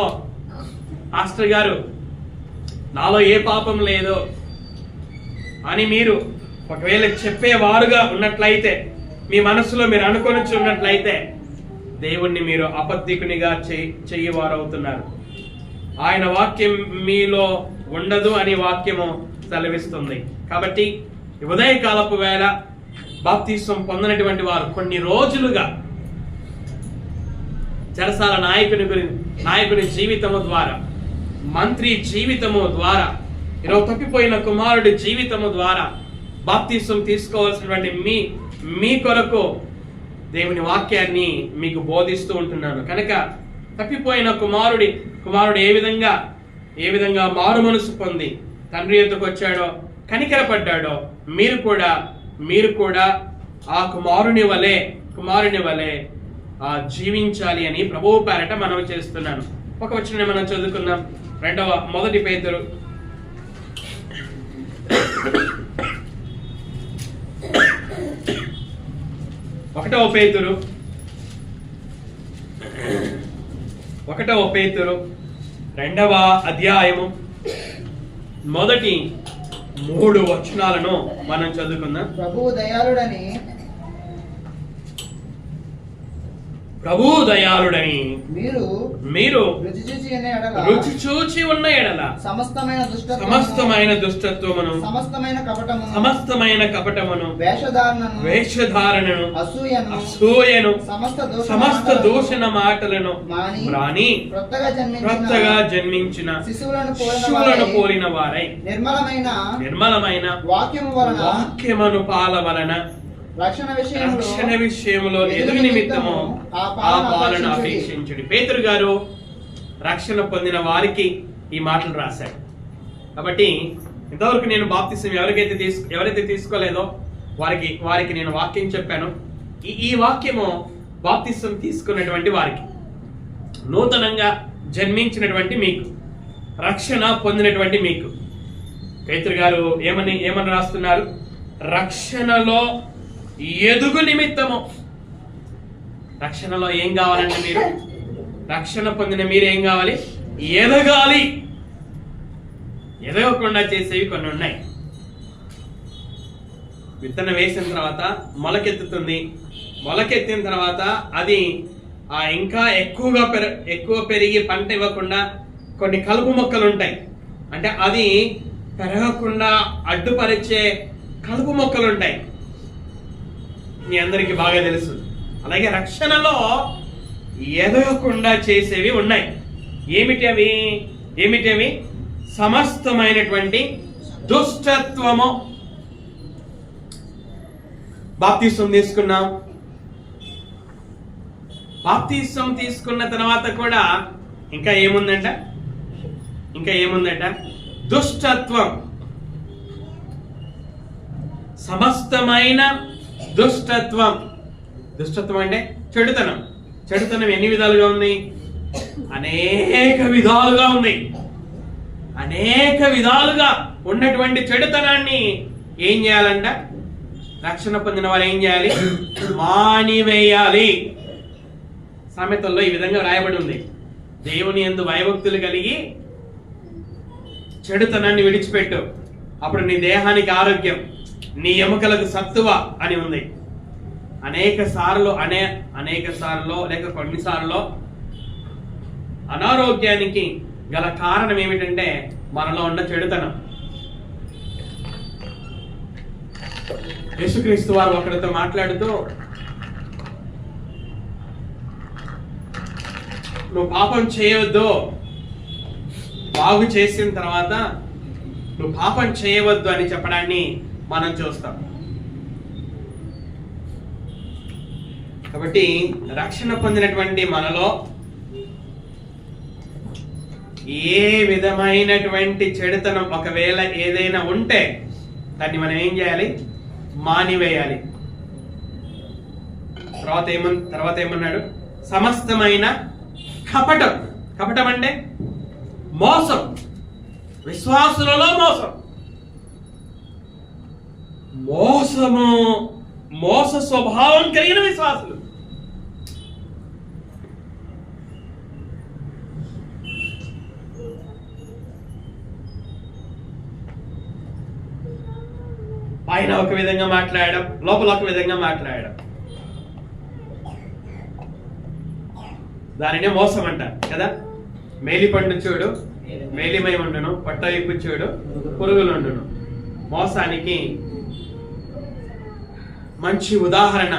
పాస్టర్ గారు నాలో ఏ పాపం లేదో అని మీరు ఒకవేళ చెప్పేవారుగా ఉన్నట్లయితే, మీ మనసులో మీరు అనుకొని ఉన్నట్లయితే దేవుణ్ణి మీరు అబద్ధికునిగా చెయ్యవారు అవుతున్నారు. ఆయన వాక్యం మీలో ఉండదు అని వాక్యము సెలవిస్తుంది. కాబట్టి ఉదయకాలపు వేళ బాప్తిస్మం పొందినటువంటి వారు కొన్ని రోజులుగా చెరసాల నాయకుని జీవితము ద్వారా, మంత్రి జీవితము ద్వారా, ఈరోజు తప్పిపోయిన కుమారుడి జీవితము ద్వారా బాప్తిస్మం తీసుకోవాల్సినటువంటి మీ కొరకు దేవుని వాక్యాన్ని మీకు బోధిస్తూ ఉంటున్నాను. కనుక తప్పిపోయిన కుమారుడు ఏ విధంగా మారు మనసు పొంది తండ్రి యొద్దకు వచ్చాడో, కనికరపడ్డాడో మీరు కూడా ఆ కుమారుని వలె జీవించాలి అని ప్రభువు పేరట మనవి చేస్తున్నాను. ఒక వచనం మనం చదువుకుందాం. మొదటి పేతురు 1వ పేతురు 2వ అధ్యాయము మొదటి 3 వచనాలను మనం చదువుకుందాం. ప్రభువు దయాళుడని మీరు రుచి చూచి ఉన్న ఎడల సమస్తమైన దుష్టత్వమును సమస్తమైన కపటమును వేషధారణను అసూయను సమస్త దూషణ మాటలను రాని క్రొత్తగా జన్మించిన శిశువులను పోలిన వారై నిర్మలమైన వాక్యమును పాల వలన రక్షణ విషయంలో ఎదుగు నిమిత్తము ఆ పాలన అపేక్షించుడి. పేతురు గారు రక్షణ పొందిన వారికి ఈ మాటలు రాశాడు. కాబట్టి ఇంతవరకు నేను బాప్తిస్మం ఎవరైతే తీసుకోలేదో వారికి నేను వాక్యం చెప్పాను. ఈ వాక్యము బాప్తిస్మం తీసుకున్నటువంటి వారికి, నూతనంగా జన్మించినటువంటి మీకు, రక్షణ పొందినటువంటి మీకు పేతురు గారు ఏమని రాస్తున్నారు? రక్షణలో ఎదుగు నిమిత్తము. రక్షణలో ఏం కావాలంటే, మీరు రక్షణ పొందిన మీరు ఏం కావాలి? ఎదగాలి. ఎదగకుండా చేసేవి కొన్ని ఉన్నాయి. విత్తనం వేసిన తర్వాత మొలకెత్తుతుంది. మొలకెత్తిన తర్వాత అది ఇంకా ఎక్కువ పెరిగి పంట ఇవ్వకుండా కొన్ని కలుపు మొక్కలు ఉంటాయి. అంటే అది పెరగకుండా అడ్డుపరిచే కలుపు మొక్కలు ఉంటాయి. మీ అందరికీ బాగా తెలుసు. అలాగే రక్షణలో ఎదగకుండా చేసేవి ఉన్నాయి. ఏమిటవి? సమస్తమైనటువంటి దుష్టత్వము. బాప్తిస్మం తీసుకున్నాం. బాప్తిస్మం తీసుకున్న తర్వాత కూడా ఇంకా ఏముందట? దుష్టత్వం. సమస్తమైన దుష్టత్వం అంటే చెడుతనం ఎన్ని విధాలుగా ఉంది? అనేక విధాలుగా ఉన్నటువంటి చెడుతనాన్ని ఏం చేయాలంట? రక్షణ పొందిన వారు ఏం చేయాలి? మానివేయాలి. సామెతల్లో ఈ విధంగా రాయబడి ఉంది. దేవుని యందు భయభక్తులు కలిగి చెడుతనాన్ని విడిచిపెట్టు, అప్పుడు నీ దేహానికి ఆరోగ్యం, నీ ఎముకలకు సత్తువ అని ఉంది. అనేక సార్లు లేక కొన్నిసార్లు అనారోగ్యానికి గల కారణం ఏమిటంటే మనలో ఉన్న చెడుతనం. యేసుక్రీస్తు వారు ఒకరితో మాట్లాడుతూ, నువ్వు పాపం చేయవద్దు, బాగు చేసిన తర్వాత నువ్వు పాపం చేయవద్దు అని చెప్పడాన్ని మనం చూస్తాం. కాబట్టి రక్షణ పొందినటువంటి మనలో ఏ విధమైనటువంటి చెడుతనం ఒకవేళ ఏదైనా ఉంటే దాన్ని మనం ఏం చేయాలి? మానివేయాలి. తర్వాత ఏమన్నాడు? సమస్తమైన కపటం అంటే మోసం, విశ్వాసులలో మోస స్వభావం కలిగిన విశ్వాసులు. పైన ఒక విధంగా మాట్లాడడం, లోపల ఒక విధంగా మాట్లాడడం, దానినే మోసం అంటారు కదా. మేలి పండు చూడు మేలిమై ఉండును, పొట్ట విప్పు చూడు పురుగులు ఉండును. మోసానికి మంచి ఉదాహరణ.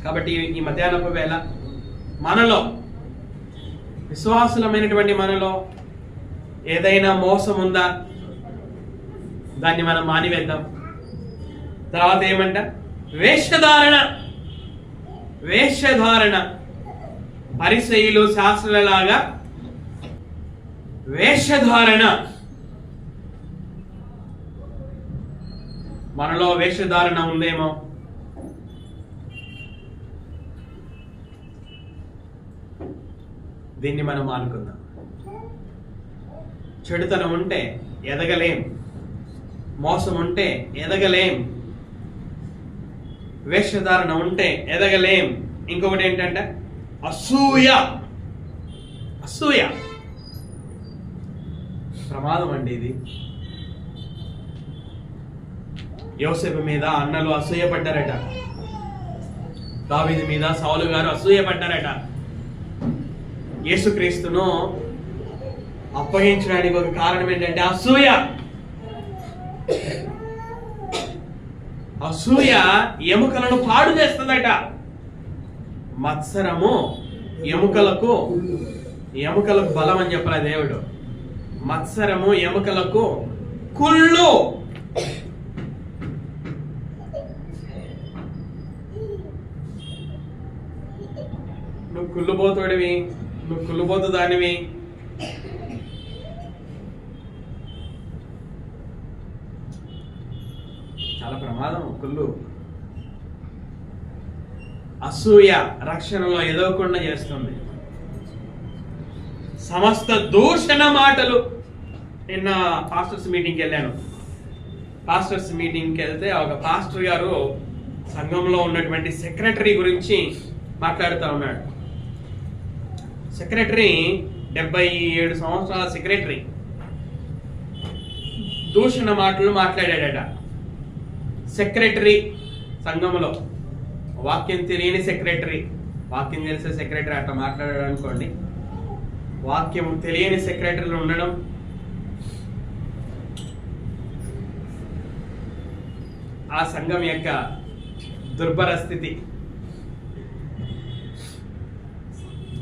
కాబట్టి ఈ మధ్యాహ్నపు వేళ మనలో, విశ్వాసులమైనటువంటి మనలో ఏదైనా మోసం ఉందా? దాన్ని మనం మానివేద్దాం. తర్వాత ఏమంట? వేషధారణ. పరిసయ్యులు శాస్త్రులలాగా వేషధారణ. మనలో వేషధారణ ఉందేమో. దీన్ని మనం మానుకుందాం. చెడుతనం ఉంటే ఎదగలేం, మోసం ఉంటే ఎదగలేం, వేషధారణ ఉంటే ఎదగలేం. ఇంకొకటి ఏంటంటే అసూయ. ప్రమాదం అండి ఇది. యోసేపు మీద అన్నలు అసూయపడ్డారట, దావీదు మీద సౌలు గారు అసూయపడ్డారట. యేసుక్రీస్తును అప్పగించడానికి ఒక కారణం ఏంటంటే అసూయ ఎముకలను పాడు చేస్తుందట. మత్సరము ఎముకలకు బలం అని చెప్పరా దేవుడు. మత్సరము ఎముకలకు కుళ్ళు. నువ్వు కుళ్ళుపోతాడివి, నువ్వు కుళ్ళుపోతు దానివి. చాలా ప్రమాదం కుళ్ళు. అసూయ రక్షణలో ఎదగకుండా చేస్తుంది. సమస్త దూషణ మాటలు. నిన్న పాస్టర్స్ మీటింగ్కి వెళ్ళాను. పాస్టర్స్ మీటింగ్కి వెళ్తే ఒక పాస్టర్ గారు సంఘంలో ఉన్నటువంటి సెక్రటరీ గురించి మాట్లాడుతూ ఉన్నాడు. సెక్రటరీ 77 సంవత్సరాల సెక్రటరీ దూషణ మాటలు మాట్లాడాడట. సెక్రటరీ సంఘంలో వాక్యం తెలియని సెక్రటరీ, వాక్యం తెలిసే సెక్రటరీ అట్లా మాట్లాడాడు అనుకోండి. వాక్యం తెలియని సెక్రటరీలు ఉండడం, ఆ సంఘం యొక్క దుర్భర స్థితి.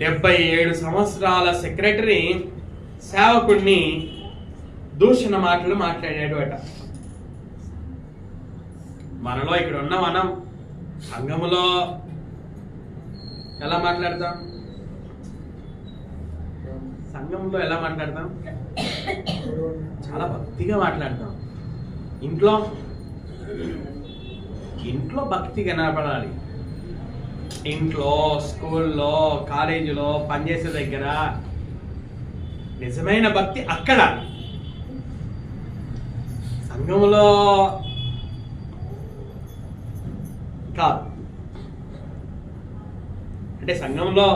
77 సంవత్సరాల సెక్రటరీ సేవకుడిని దూషణ మాటలు మాట్లాడాడు అట. మనలో ఇక్కడ ఉన్న మనం సంఘములో ఎలా మాట్లాడతాం? సంఘంలో ఎలా మాట్లాడతాం? చాలా భక్తిగా మాట్లాడతాం. ఇంట్లో భక్తి కనపడాలి. ఇంట్లో, స్కూల్లో, కాలేజీలో, పనిచేసే దగ్గర నిజమైన భక్తి అక్కడ. సంఘంలో కాదు. అంటే సంఘంలో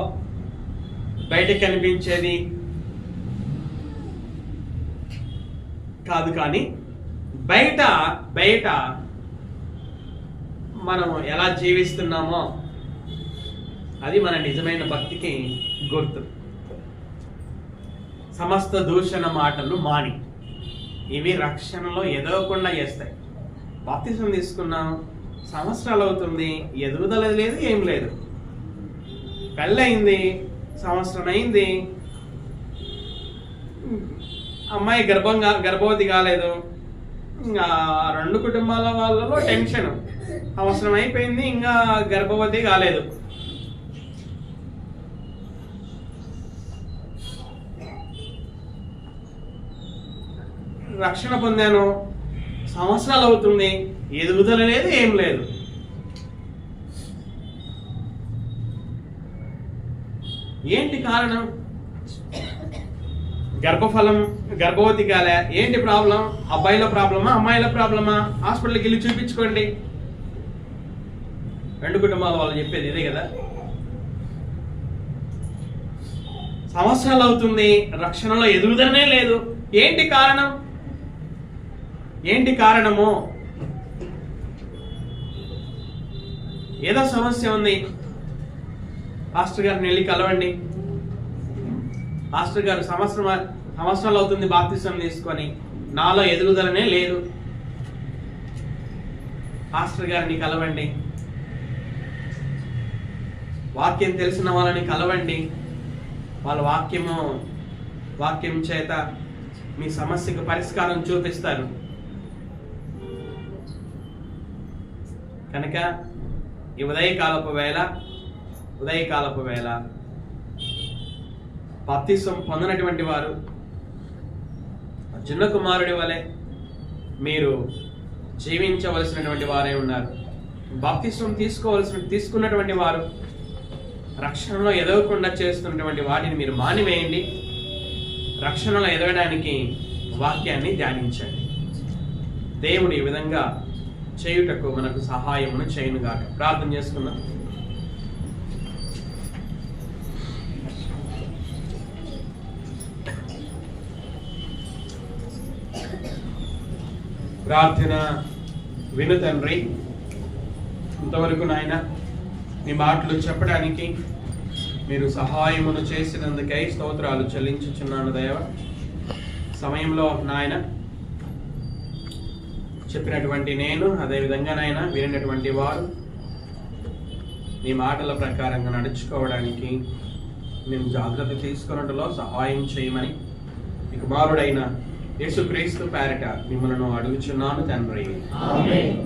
బయటకు కనిపించేది కాదు, కానీ బయట బయట మనం ఎలా జీవిస్తున్నామో అది మన నిజమైన భక్తికి గుర్తు. సమస్త దూషణ మాటలు మాని, ఇవి రక్షణలో ఎదగకుండా చేస్తాయి. బాప్తిసం తీసుకున్నాం, సంవత్సరాలు అవుతుంది, ఎదుగుదల లేదు, ఏం లేదు. పెళ్ళయింది, సంవత్సరం అయింది, అమ్మాయి గర్భవతి కాలేదు. ఇంకా రెండు కుటుంబాల వాళ్ళలో టెన్షన్. సంవత్సరం అయిపోయింది, ఇంకా గర్భవతి కాలేదు. రక్షణ పొందాను, సంవత్సరాలు అవుతుంది, ఎదుగుదల లేదు, ఏం లేదు. ఏంటి కారణం? గర్భవతి కాలే. ఏంటి ప్రాబ్లం? అబ్బాయిల ప్రాబ్లమా, అమ్మాయిల ప్రాబ్లమా? హాస్పిటల్కి వెళ్ళి చూపించుకోండి. రెండు కుటుంబాల వాళ్ళు చెప్పేది ఇదే కదా. సంవత్సరాలు అవుతుంది, రక్షణలో ఎదుగుదలనే లేదు. ఏంటి కారణం? ఏంటి కారణము? ఏదో సమస్య ఉంది. పాస్టర్ గారిని వెళ్ళి కలవండి. పాస్టర్ గారు సంవత్సరాలు అవుతుంది బాప్తిసం తీసుకొని, నాలో ఎదుగుదలనే లేదు. పాస్టర్ గారిని కలవండి. వాక్యం తెలిసిన వాళ్ళని కలవండి. వాళ్ళ వాక్యం చేత మీ సమస్యకు పరిష్కారం చూపిస్తారు. కనుక ఈ ఉదయకాలపు వేళ బాప్తిసం పొందినటువంటి వారు చిన్న కుమారుడి వలె మీరు జీవించవలసినటువంటి వారే ఉన్నారు. బాప్తిసం తీసుకున్నటువంటి వారు రక్షణలో ఎదగకుండా చేస్తున్నటువంటి వాటిని మీరు మానివేయండి. రక్షణలో ఎదగడానికి వాక్యాన్ని ధ్యానించండి. దేవుడు ఈ విధంగా చేయుటకు మనకు సహాయమును చేయునుగాక. ప్రార్థన చేసుకుందాం. ప్రార్థన విను తండ్రి. ఇంతవరకు నాయన నీ మాటలు చెప్పడానికి మీరు సహాయమును చేసినందుకై స్తోత్రాలు చెల్లించుచున్నాను దైవ. సమయంలో నాయన చెప్పినటువంటి నేను, అదేవిధంగా నాయన వినినటువంటి వారు నీ మాటల ప్రకారంగా నడుచుకోవడానికి మేము జాగ్రత్త తీసుకున్నట్టులో సహాయం చేయమని మీ కుమారుడైన యేసుక్రీస్తు పేరిట మిమ్మల్ని అడుగుచున్నాను తండ్రి. ఆమేన్.